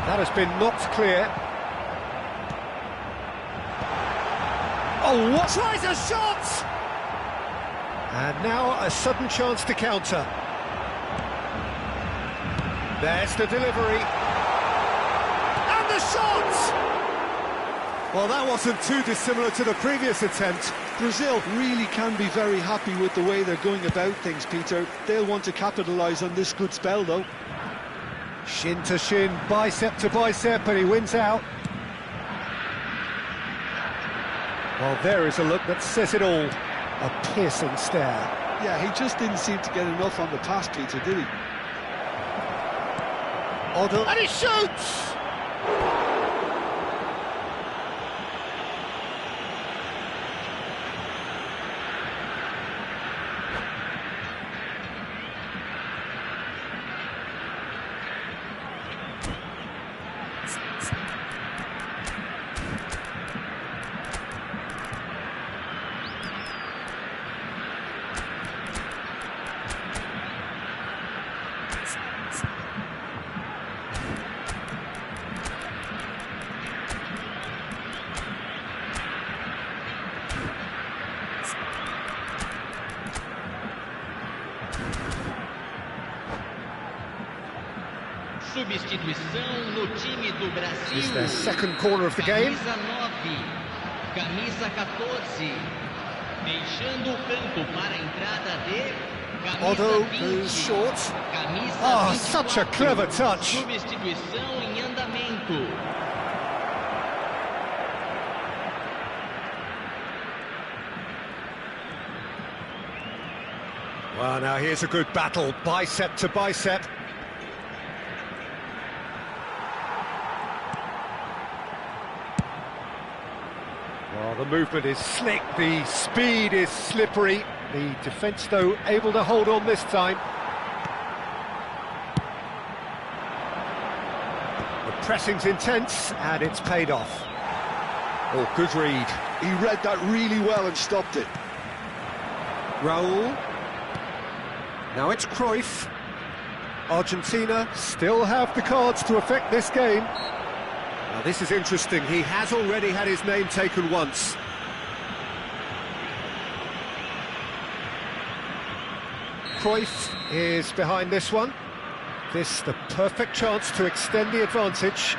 That has been knocked clear. Oh, what? Tries a shot! And now a sudden chance to counter. There's the delivery. And the shot! Well, that wasn't too dissimilar to the previous attempt. Brazil really can be very happy with the way they're going about things, Peter. They'll want to capitalise on this good spell, though. Shin to shin, bicep to bicep, and he wins out. Well, there is a look that says it all. A piercing stare. Yeah, he just didn't seem to get enough on the pass, Peter, did he? Odell, and he shoots! Substituição no time do Brasil. It's their second corner of the game. Camisa 9, camisa 14, deixando o campo para a entrada de Otto camisa 20. goes short. Camisa Oh, 24. such a clever touch. Substituição em andamento. Well, now here's a good battle, bicep to bicep. Well, the movement is slick, the speed is slippery. The defence, though, able to hold on this time. The pressing's intense, and it's paid off. Oh, good read. He read that really well and stopped it. Raul. Now it's Cruyff. Argentina still have the cards to affect this game. Now this is interesting. He has already had his name taken once. Cruyff is behind this one. This the perfect chance to extend the advantage.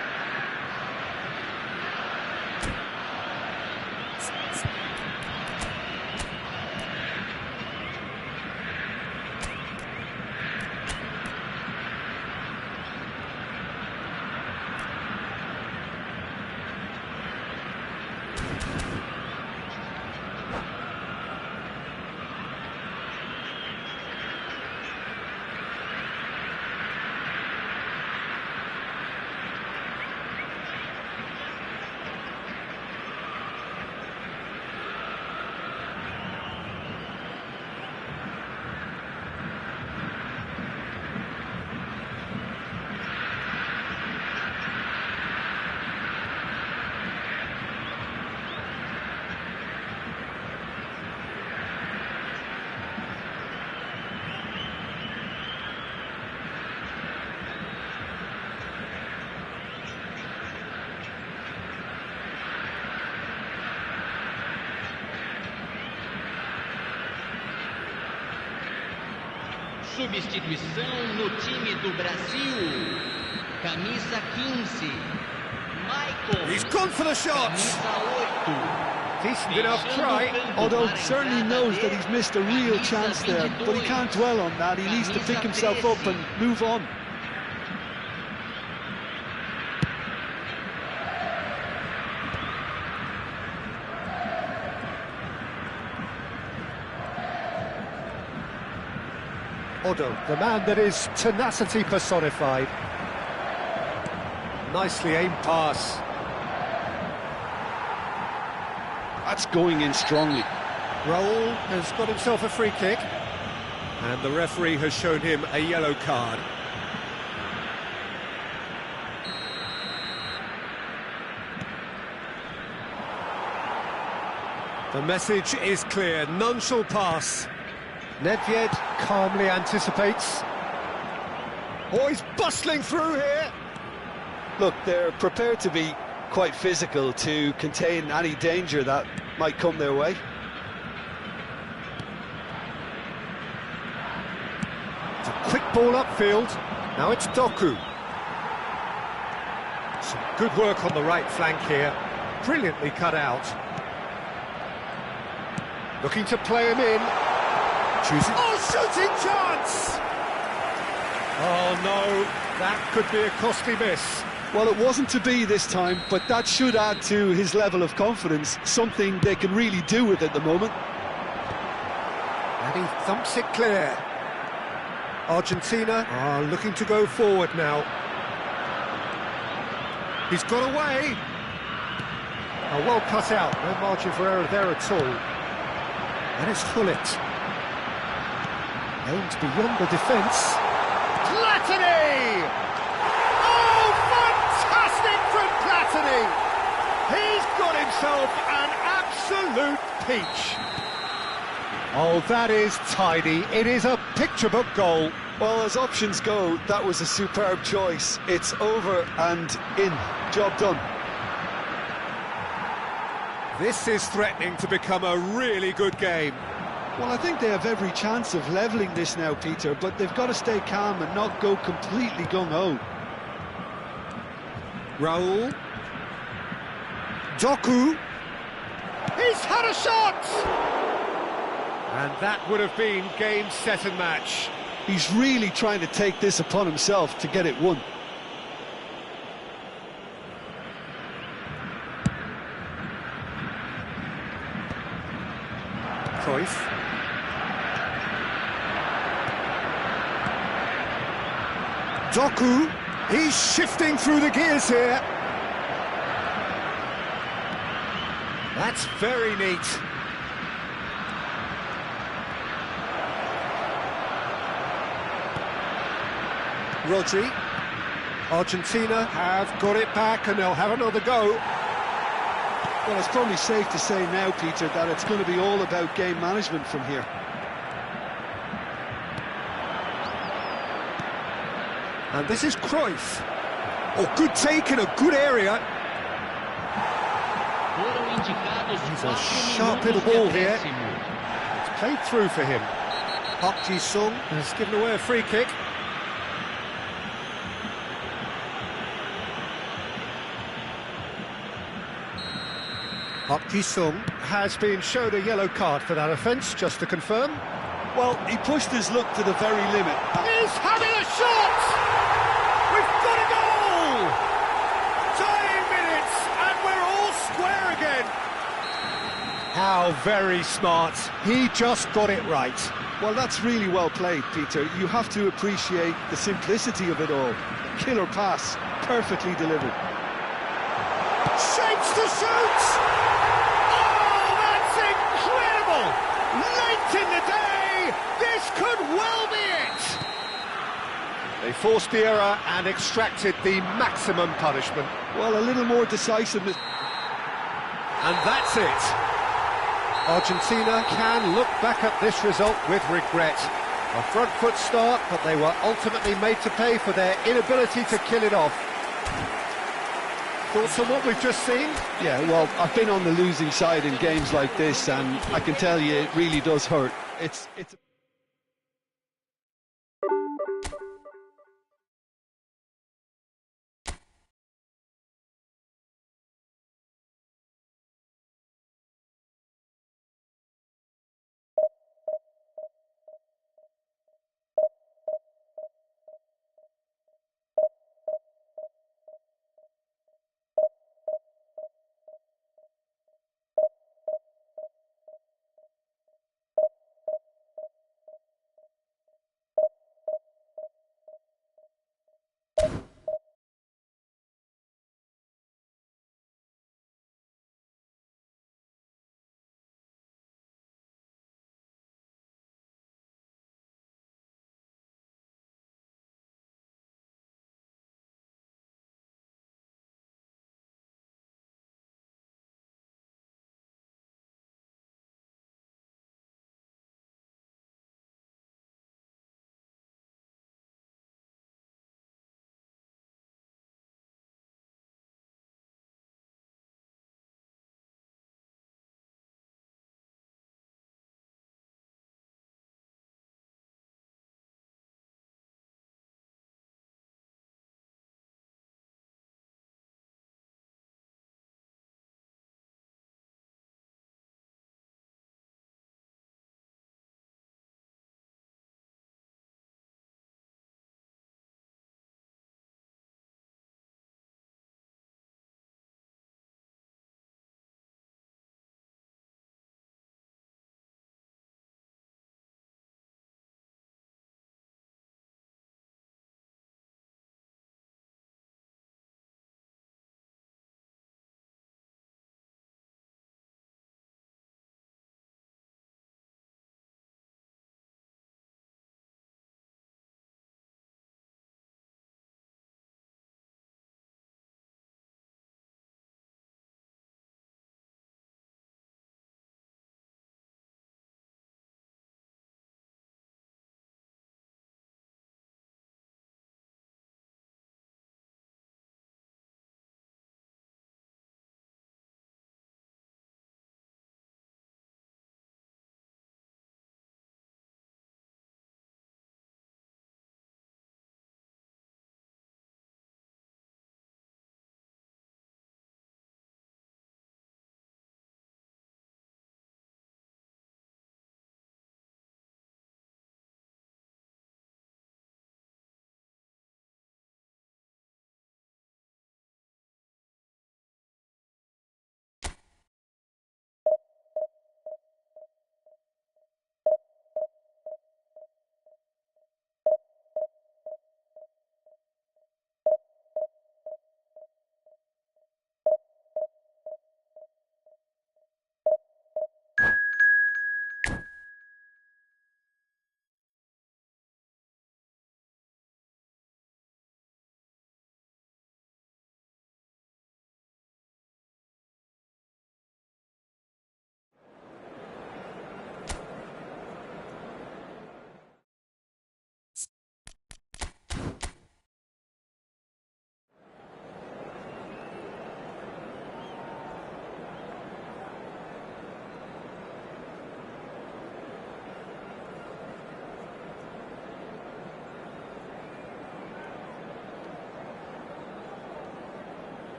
Substituição no time do Brasil. Camisa 15. Michael. He's gone for the shot. Camisa 8. Decent enough try. Although certainly knows that he's missed a real chance there, but he can't dwell on that. He needs to pick himself up and move on. Odo, the man that is tenacity personified. Nicely aimed pass. That's going in strongly. Raul has got himself a free kick. And the referee has shown him a yellow card. The message is clear, none shall pass. Nedved calmly anticipates. Oh, he's bustling through here. Look, they're prepared to be quite physical to contain any danger that might come their way. It's a quick ball upfield. Now it's Doku. Some good work on the right flank here. Brilliantly cut out. Looking to play him in. Choosing. Oh, shooting chance! Oh no, that could be a costly miss. Well, it wasn't to be this time, but that should add to his level of confidence, something they can really do with at the moment. And he thumps it clear. Argentina are looking to go forward now. He's got away. Oh, well cut out, no margin for error there at all. And it's Hullet. Aimed beyond the defence. Platini! Oh, fantastic from Platini! He's got himself an absolute peach. Oh, that is tidy. It is a picture-book goal. Well, as options go, that was a superb choice. It's over and in. Job done. This is threatening to become a really good game. Well, I think they have every chance of levelling this now, Peter, but they've got to stay calm and not go completely gung-ho. Raul. Doku. He's had a shot! And that would have been game, set and match. He's really trying to take this upon himself to get it won. Cruyff. Doku, he's shifting through the gears here. That's very neat. Rodri. Argentina have got it back and they'll have another go. Well, it's probably safe to say now, Peter, that it's going to be all about game management from here. And this is Cruyff. Oh, good take in a good area. He's a sharp little ball here. It's played through for him. Park Ji-sung has given away a free kick. Park Ji-sung has been shown a yellow card for that offence, just to confirm. Well, he pushed his luck to the very limit. He's having a shot! We've got a goal! Dying minutes, and we're all square again. How very smart. He just got it right. Well, that's really well played, Peter. You have to appreciate the simplicity of it all. A killer pass, perfectly delivered. Shapes to shoot! Oh, that's incredible! Late in the day, this could well be it! They forced the error and extracted the maximum punishment. Well, a little more decisiveness. And that's it. Argentina can look back at this result with regret. A front foot start, but they were ultimately made to pay for their inability to kill it off. Thoughts on what we've just seen? Yeah, well, I've been on the losing side in games like this, and I can tell you it really does hurt. It's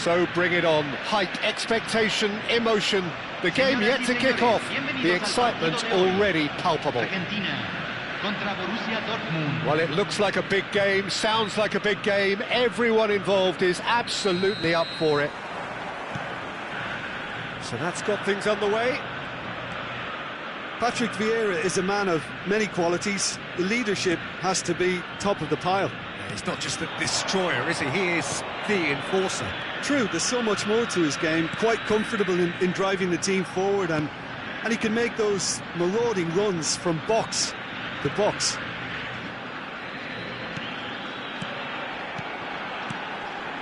So bring it on. Hype, expectation, emotion. The game yet to kick off. The excitement already palpable. Well, it looks like a big game, sounds like a big game. Everyone involved is absolutely up for it. So that's got things underway. Patrick Vieira is a man of many qualities. The leadership has to be top of the pile. He's not just a destroyer, is he? He is the enforcer. True, there's so much more to his game. Quite comfortable in driving the team forward, and he can make those marauding runs from box to box.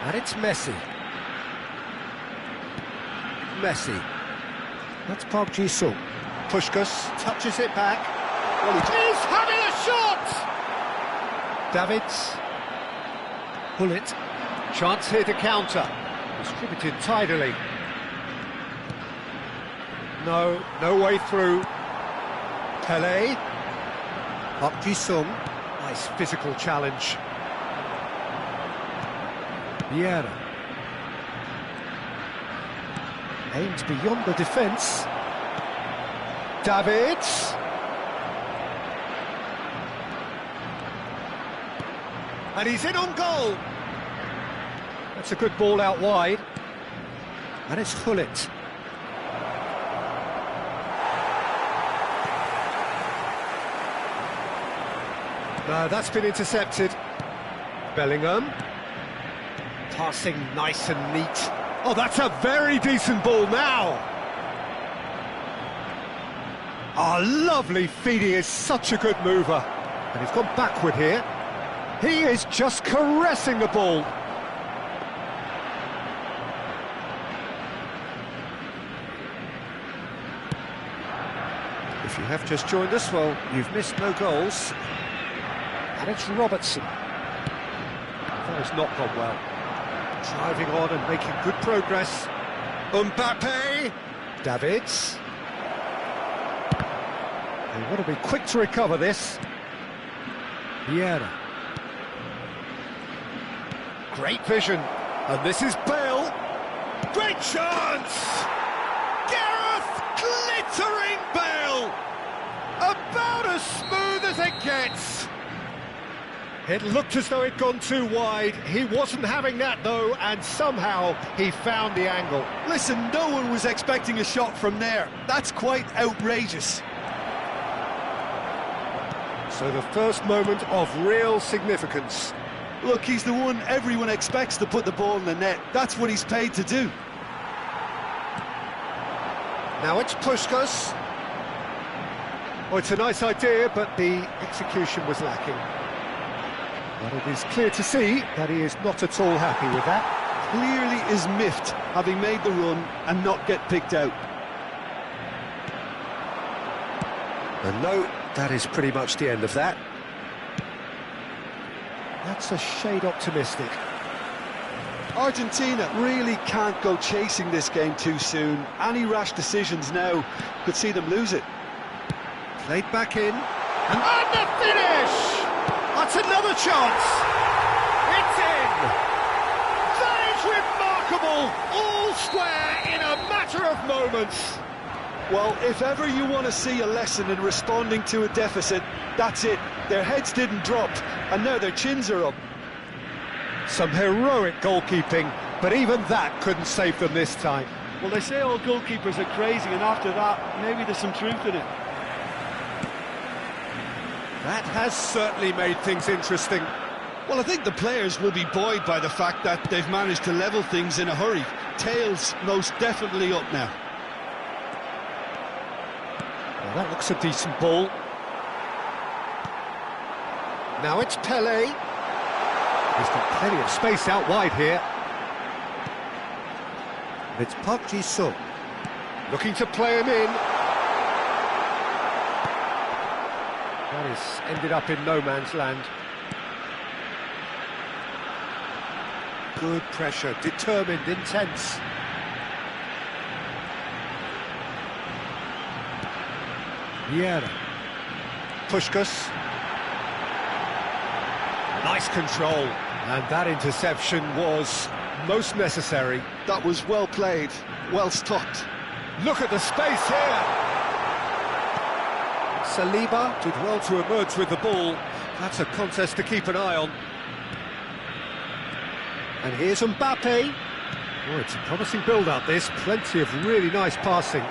And it's Messi. Messi. That's Park Ji-sung. Puskas touches it back. Well, he's having a shot! Davids. Bullet. Chance here to counter. Distributed tidily. No way through. Pele. Park Ji-sung. Nice physical challenge. Vieira. Aimed beyond the defence. Davids. And he's in on goal. That's a good ball out wide. And it's Hullet. No, that's been intercepted. Bellingham. Passing nice and neat. Oh, that's a very decent ball now. Oh, lovely feed. He is such a good mover. And he's gone backward here. He is just caressing the ball. If you have just joined us, well, you've missed no goals. And it's Robertson. That has not gone well. Driving on and making good progress. Mbappe. Davids. They want to be quick to recover this. Vieira. Great vision. And this is Bale. Great chance! Gareth glittering Bale! About as smooth as it gets. It looked as though it'd gone too wide. He wasn't having that, though, and somehow he found the angle. Listen, no one was expecting a shot from there. That's quite outrageous. So the first moment of real significance. Look, he's the one everyone expects to put the ball in the net. That's what he's paid to do. Now it's Puskas. Oh, it's a nice idea, but the execution was lacking. But it is clear to see that he is not at all happy with that. Clearly is miffed, having made the run and not get picked out. And no, that is pretty much the end of that. That's a shade optimistic. Argentina really can't go chasing this game too soon. Any rash decisions now could see them lose it. Played back in. And the finish! That's another chance! It's in! That is remarkable! All square in a matter of moments. Well, if ever you want to see a lesson in responding to a deficit, that's it. Their heads didn't drop, and now their chins are up. Some heroic goalkeeping, but even that couldn't save them this time. Well, they say all goalkeepers are crazy, and after that, maybe there's some truth in it. That has certainly made things interesting. Well, I think the players will be buoyed by the fact that they've managed to level things in a hurry. Tails most definitely up now. Well, that looks a decent ball. Now it's Pele. He's got plenty of space out wide here. It's Park Ji-sung. Looking to play him in. That has ended up in no man's land. Good pressure, determined, intense. Vieira. Puskas. Nice control. And that interception was most necessary. That was well played, well stopped. Look at the space here. Saliba did well to emerge with the ball. That's a contest to keep an eye on. And here's Mbappe. Oh, it's a promising build-up, this. Plenty of really nice passing.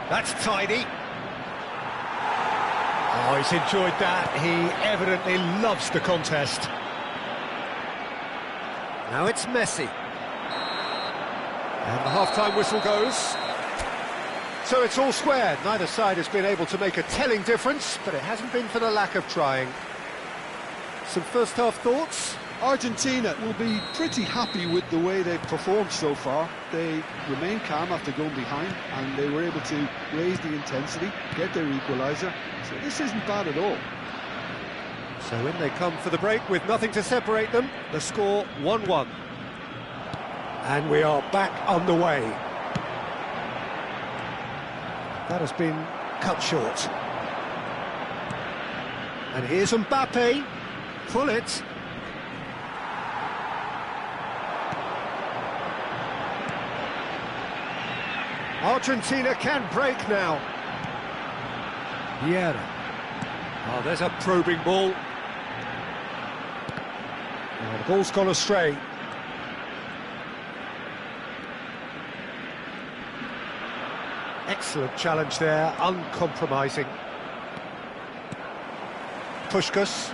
That's tidy. Oh, he's enjoyed that. He evidently loves the contest. Now it's Messi. And the half-time whistle goes. So it's all square. Neither side has been able to make a telling difference, but it hasn't been for the lack of trying. Some first-half thoughts? Argentina will be pretty happy with the way they've performed so far. They remain calm after going behind, and they were able to raise the intensity, get their equaliser. So this isn't bad at all. So in they come for the break with nothing to separate them. The score 1-1. And we are back underway. That has been cut short. And here's Mbappe. Pull it. Argentina can break now. Vieira. Oh, there's a probing ball. Oh, the ball's gone astray. Excellent challenge there, uncompromising. Puskas.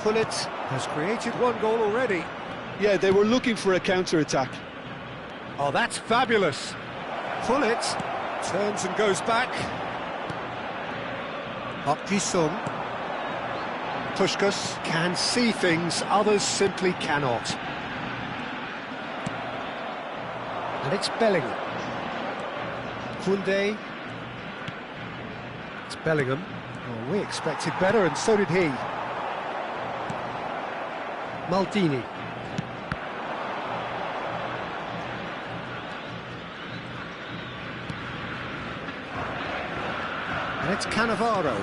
Gullit has created one goal already. Yeah, they were looking for a counter-attack. Oh, that's fabulous. Gullit turns and goes back. Sung. Puskas can see things others simply cannot. And it's Bellingham. Koundé. It's Bellingham. Oh, we expected better, and so did he. Maldini. And it's Cannavaro.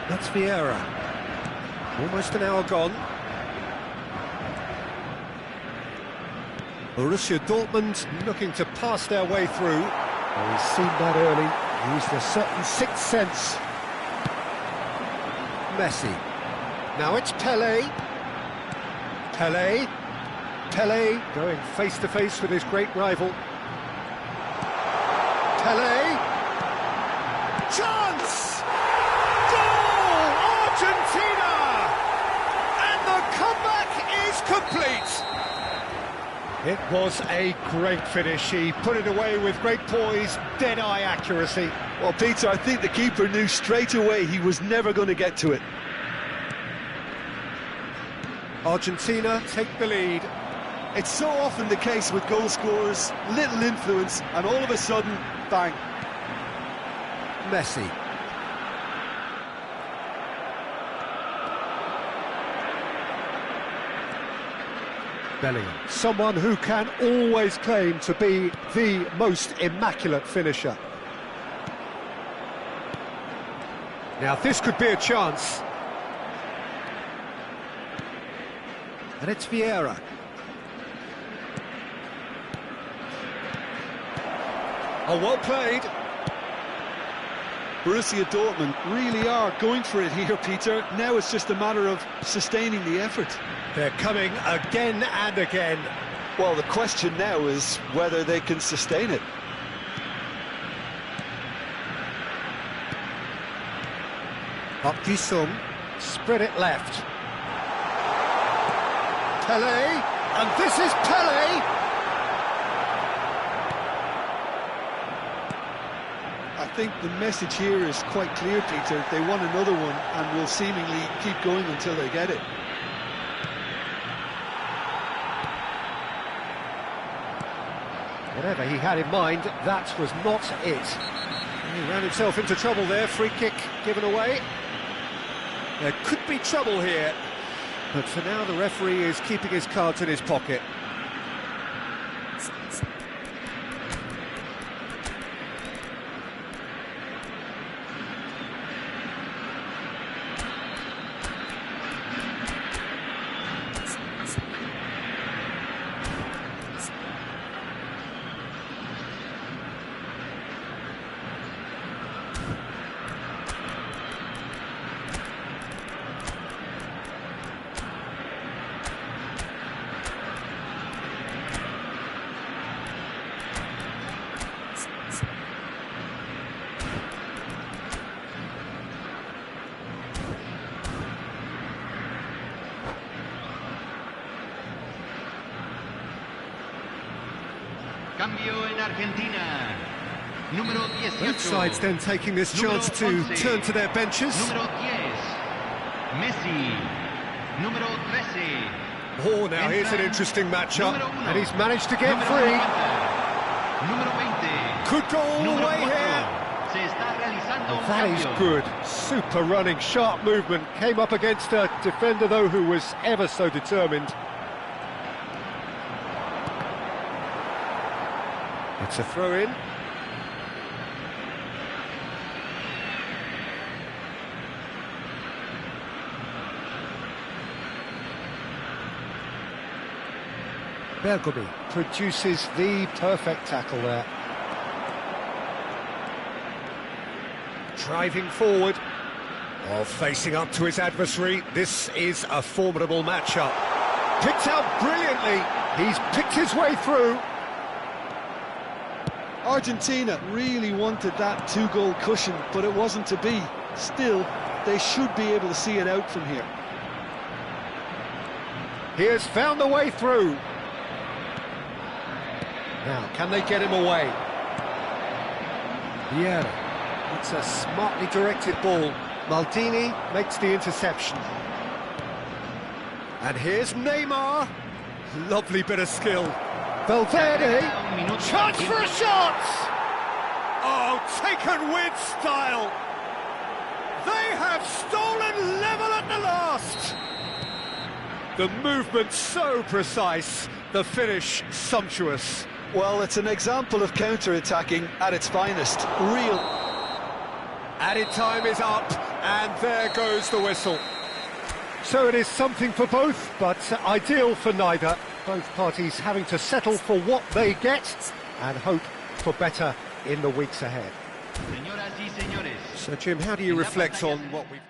That's Vieira. Almost an hour gone. Borussia Dortmund looking to pass their way through. Oh, he's seen that early. Used a certain sixth sense. Messi. Now it's Pelé. Pelé going face to face with his great rival. Pelé. Chance! Goal! Argentina! And the comeback is complete. It was a great finish. He put it away with great poise, dead-eye accuracy. Well, Peter, I think the keeper knew straight away he was never going to get to it. Argentina take the lead. It's so often the case with goal scorers, little influence, and all of a sudden, bang. Messi. Bellingham, someone who can always claim to be the most immaculate finisher. Now this could be a chance. And it's Vieira. Oh, well played. Borussia Dortmund really are going for it here, Peter. Now it's just a matter of sustaining the effort. They're coming again and again. Well, the question now is whether they can sustain it. Sung, spread it left. Pelé, and this is Pelé. I think the message here is quite clear, Peter. They want another one and will seemingly keep going until they get it. Whatever he had in mind, that was not it. He ran himself into trouble there, free kick given away. There could be trouble here, but for now the referee is keeping his cards in his pocket. Cambio en Argentina. Número 18. Both sides then taking this chance to turn to their benches. Número 10. Messi. Número 13. Oh, now here's an interesting matchup, and he's managed to get Número free. 50. Número 20. Could go all the Número way 4. here. Se está realizando un That is cambio. good. Super running, sharp movement. Came up against a defender, though, who was ever so determined. It's a throw-in. Bergomi produces the perfect tackle there. Driving forward, or facing up to his adversary. This is a formidable matchup. Picked out brilliantly. He's picked his way through. Argentina really wanted that two-goal cushion, but it wasn't to be. Still, they should be able to see it out from here. He has found the way through. Now, can they get him away? Yeah, it's a smartly directed ball. Maldini makes the interception. And here's Neymar. Lovely bit of skill. Valverde, chance for a shot! Oh, taken with style. They have stolen level at the last. The movement so precise, the finish sumptuous. Well, it's an example of counter-attacking at its finest. Real. Added time is up, and there goes the whistle. So it is something for both, but ideal for neither. Both parties having to settle for what they get and hope for better in the weeks ahead. Señoras y señores. So, Jim, how do you reflect on what we've...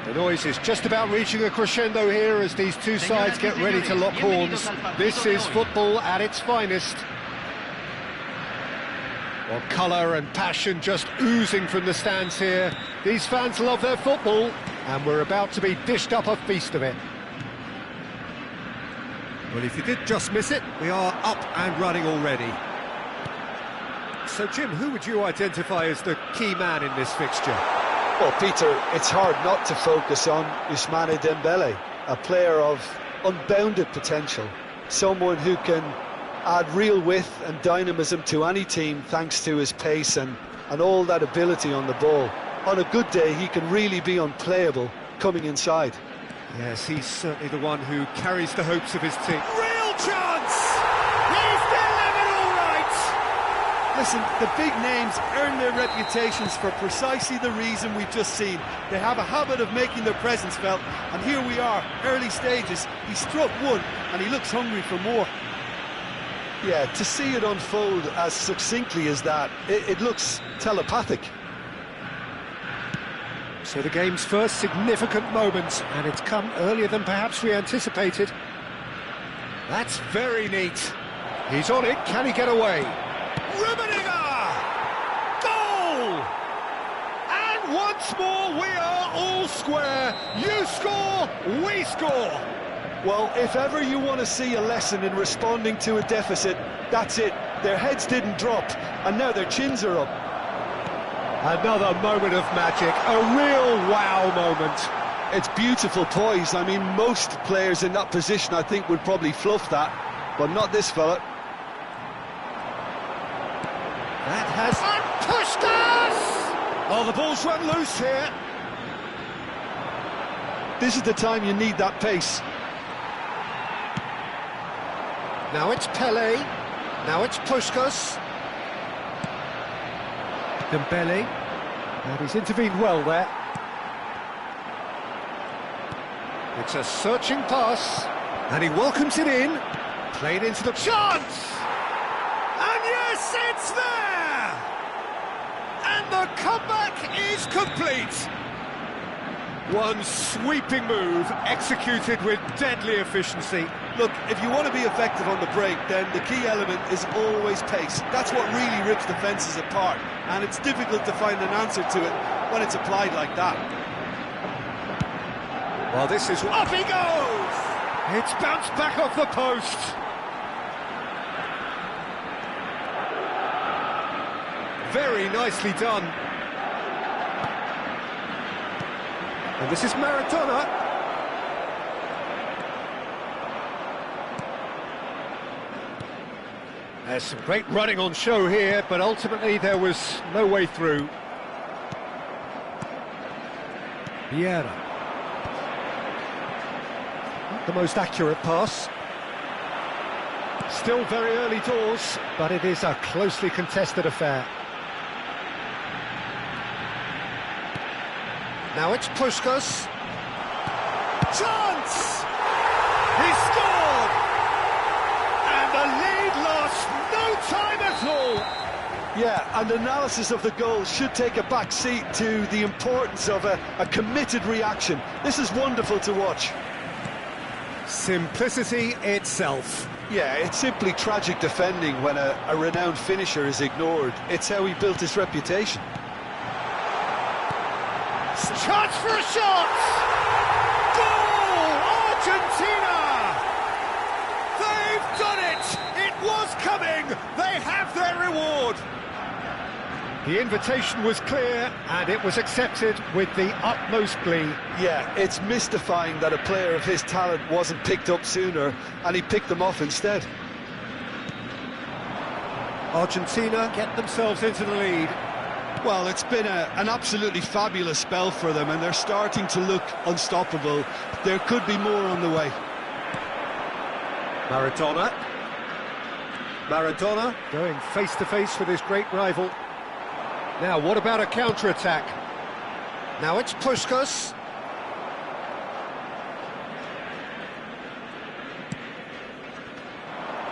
The noise is just about reaching a crescendo here as these two sides get ready to lock horns. This is football at its finest. Well, colour and passion just oozing from the stands here. These fans love their football, and we're about to be dished up a feast of it. Well, if you did just miss it, we are up and running already. So, Jim, who would you identify as the key man in this fixture? Well, Peter, it's hard not to focus on Ousmane Dembele, a player of unbounded potential, someone who can add real width and dynamism to any team thanks to his pace and all that ability on the ball. On a good day, he can really be unplayable coming inside. Yes, he's certainly the one who carries the hopes of his team. Real chance! He's delivered Listen, the big names earn their reputations for precisely the reason we've just seen. They have a habit of making their presence felt, and here we are, early stages. He struck one, and he looks hungry for more. Yeah, to see it unfold as succinctly as that, it looks telepathic. So the game's first significant moment, and it's come earlier than perhaps we anticipated. That's very neat. He's on it, can he get away? Rummenigge! Goal! And once more we are all square. You score, we score. Well, if ever you want to see a lesson in responding to a deficit, that's it. Their heads didn't drop, and now their chins are up. Another moment of magic, a real wow moment. It's beautiful poise. I mean, most players in that position, I think, would probably fluff that, but not this fella. That has... And Puskas! Oh, the ball's run loose here. This is the time you need that pace. Now it's Pele, now it's Puskas. Dembele, and he's intervened well there. It's a searching pass, and he welcomes it in. Played into the chance! And yes, it's there! And the comeback is complete! One sweeping move, executed with deadly efficiency. Look, if you want to be effective on the break, then the key element is always pace. That's what really rips defences apart, and it's difficult to find an answer to it when it's applied like that. Well, this is... Up he goes! It's bounced back off the post. Very nicely done. And this is Maradona. There's some great running on show here, but ultimately there was no way through. Vieira. Not the most accurate pass. Still very early doors, but it is a closely contested affair. Now it's Puskas. Chance! He scored! And the lead lost no time at all! Yeah, and analysis of the goal should take a back seat to the importance of a committed reaction. This is wonderful to watch. Simplicity itself. Yeah, it's simply tragic defending when a renowned finisher is ignored. It's how he built his reputation. Chance for a shot! Goal! Argentina! They've done it! It was coming! They have their reward! The invitation was clear, and it was accepted with the utmost glee. Yeah, it's mystifying that a player of his talent wasn't picked up sooner, and he picked them off instead. Argentina get themselves into the lead. Well, it's been an absolutely fabulous spell for them, and they're starting to look unstoppable. There could be more on the way. Maradona. Maradona going face-to-face with his great rival. Now, what about a counter-attack? Now it's Puskas.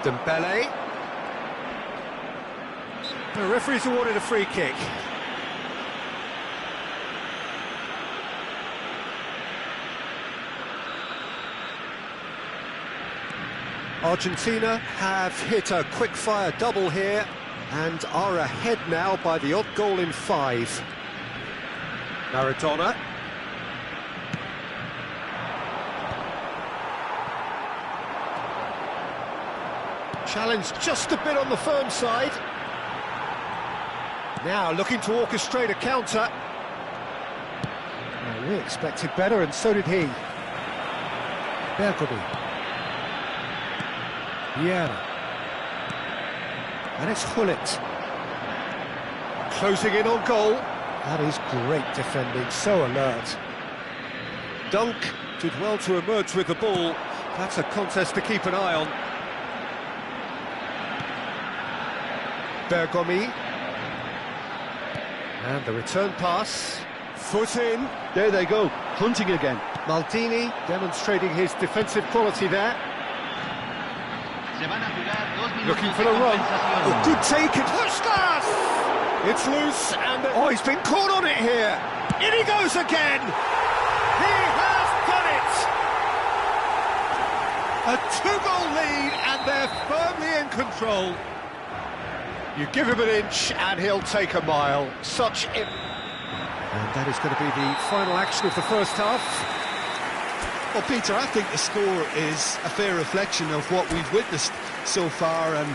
Dembele. The referee's awarded a free kick. Argentina have hit a quick-fire double here and are ahead now by the odd goal in 5. Maradona. Challenged just a bit on the firm side. Now looking to orchestrate a counter. Well, we expected better, and so did he. Bergomi. Vieira. And it's Hullet. Closing in on goal. That is great defending, so alert. Dunk did well to emerge with the ball. That's a contest to keep an eye on. Bergomi. And the return pass. Foot in. There they go, hunting again. Maldini demonstrating his defensive quality there. Looking for the run. Oh, good take it. Puskas! It's loose and... Oh, he's been caught on it here. In he goes again. He has done it. A two-goal lead and they're firmly in control. You give him an inch and he'll take a mile. And that is going to be the final action of the first half. Well, Peter, I think the score is a fair reflection of what we've witnessed so far, and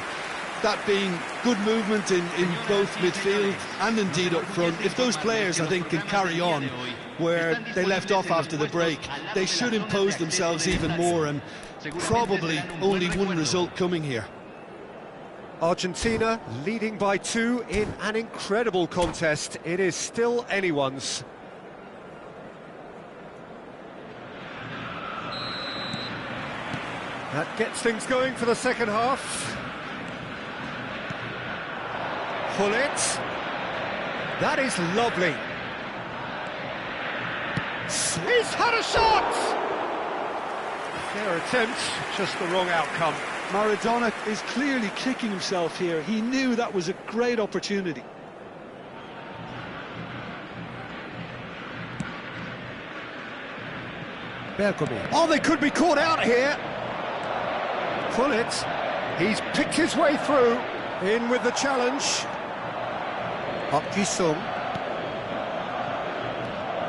that being good movement in both midfield and indeed up front. If those players, I think, can carry on where they left off after the break, they should impose themselves even more, and probably only one result coming here. Argentina leading by 2 in an incredible contest. It is still anyone's. That gets things going for the second half. Pull it. That is lovely. He's had a shot! Fair attempt, just the wrong outcome. Maradona is clearly kicking himself here. He knew that was a great opportunity. Bergomi. Oh, they could be caught out here. Pull it. He's picked his way through. In with the challenge. Sung.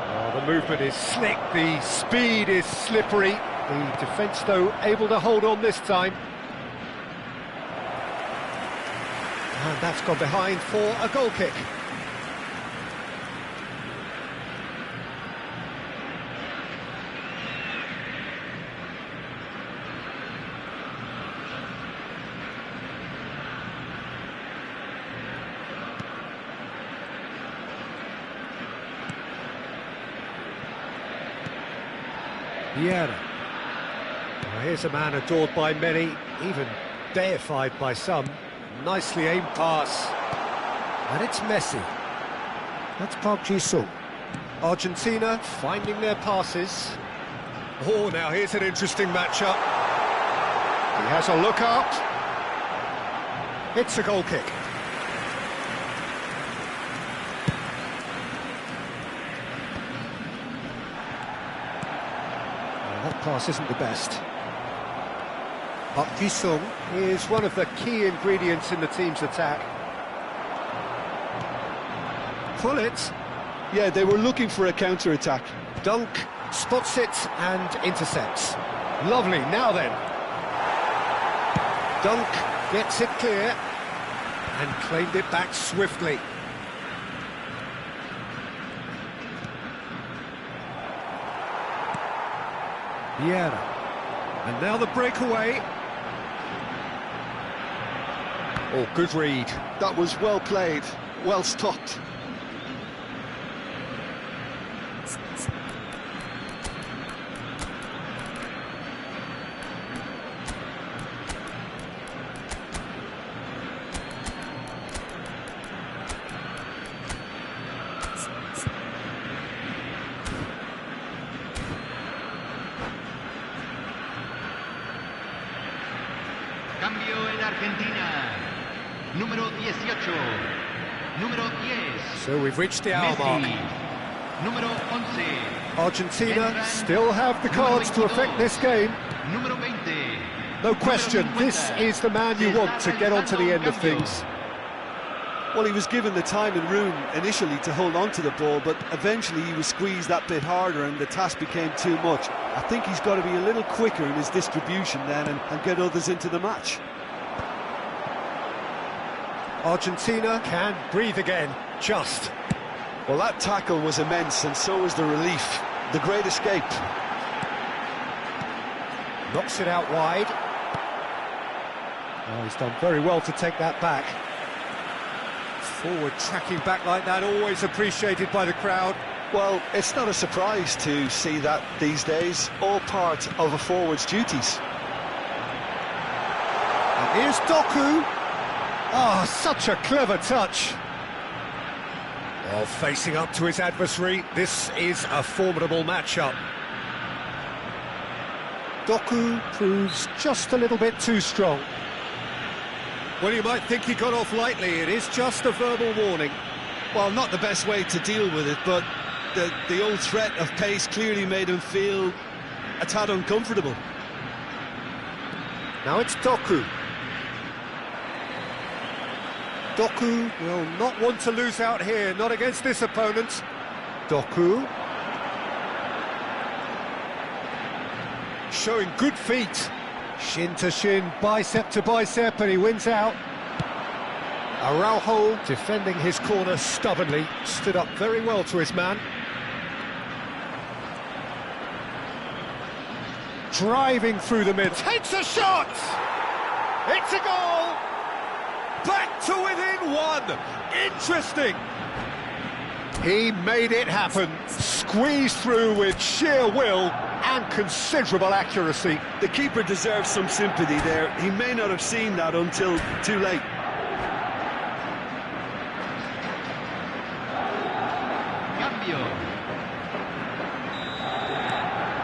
Oh, the movement is slick. The speed is slippery. The defence, though, able to hold on this time. And that's gone behind for a goal kick. Vieira. Well, here's a man adored by many, even deified by some. Nicely aimed pass. And it's Messi. That's Park Ji-sung. Argentina finding their passes. Oh, now here's an interesting matchup. He has a look up. It's a goal kick. That pass isn't the best. Park Ji-sung is one of the key ingredients in the team's attack. Pull it. Yeah, they were looking for a counter-attack. Dunk, spots it and intercepts. Lovely, now then. Dunk gets it clear and claimed it back swiftly. Vieira. And now the breakaway. Oh, good read. That was well played, well stopped. Cambio en Argentina. Número 18. Número 10. So we've reached the hour mark. Número 11. Argentina still have the cards to affect this game. Número 20. No question, this is the man you want to get on to the end of things. Well, he was given the time and room initially to hold on to the ball, but eventually he was squeezed that bit harder and the task became too much. I think he's got to be a little quicker in his distribution then and get others into the match. Argentina can breathe again, just. Well, that tackle was immense, and so was the relief. The great escape. Knocks it out wide. Oh, he's done very well to take that back. Forward tracking back like that, always appreciated by the crowd. Well, it's not a surprise to see that these days, all part of a forward's duties. And here's Doku. Oh, such a clever touch. Well, facing up to his adversary, this is a formidable matchup. Doku proves just a little bit too strong. Well, you might think he got off lightly. It is just a verbal warning. Well, not the best way to deal with it, but the old threat of pace clearly made him feel a tad uncomfortable. Now it's Doku. Doku will not want to lose out here, not against this opponent. Doku. Showing good feet. Shin to shin, bicep to bicep, and he wins out. Araujo defending his corner stubbornly, stood up very well to his man. Driving through the mid, takes a shot! It's a goal! Back to within one! Interesting! He made it happen, squeezed through with sheer will and considerable accuracy. The keeper deserves some sympathy there. He may not have seen that until too late.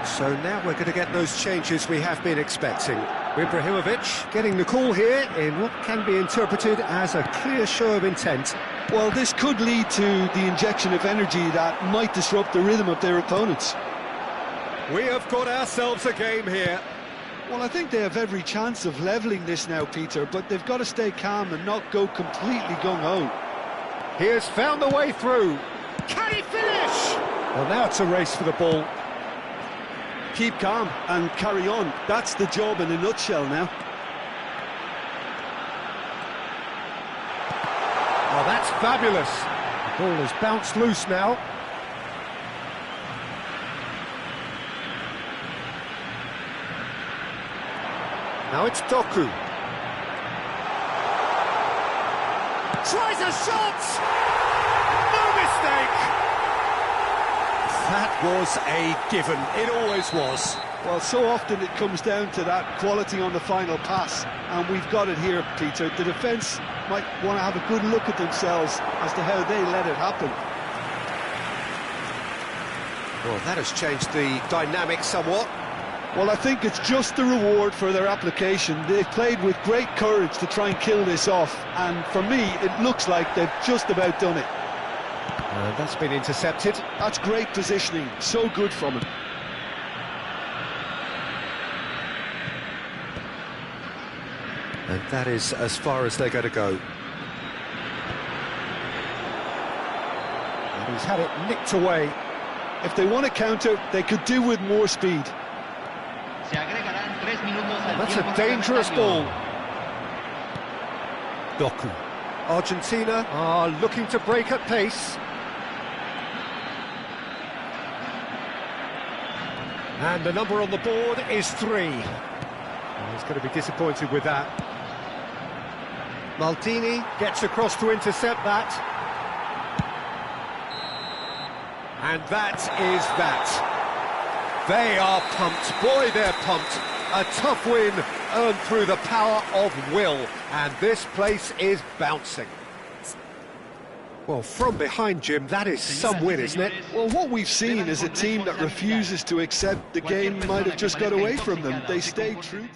So now we're going to get those changes we have been expecting. Ibrahimovic getting the call here in what can be interpreted as a clear show of intent. Well, this could lead to the injection of energy that might disrupt the rhythm of their opponents. We have got ourselves a game here. Well, I think they have every chance of levelling this now, Peter, but they've got to stay calm and not go completely gung-ho. He has found the way through. Can he finish? Well, now it's a race for the ball. Keep calm and carry on. That's the job in a nutshell now. Oh, that's fabulous. The ball has bounced loose now. Now it's Doku. Tries a shot! No mistake! That was a given. It always was. Well, so often it comes down to that quality on the final pass, and we've got it here, Peter. The defence might want to have a good look at themselves as to how they let it happen. Well, that has changed the dynamic somewhat. Well, I think it's just the reward for their application. They've played with great courage to try and kill this off, and for me, it looks like they've just about done it. That's been intercepted. That's great positioning, so good from him. And that is as far as they're going to go. And he's had it nicked away. If they want to counter, they could do with more speed. That's a dangerous ball. Doku. Argentina are looking to break at pace. And the number on the board is 3. And he's going to be disappointed with that. Maldini gets across to intercept that. And that is that. They are pumped. Boy, they're pumped. A tough win earned through the power of will. And this place is bouncing. Well, from behind, Jim, that is some win, isn't it? Well, what we've seen is a team that refuses to accept the game might have just got away from them. They stayed true.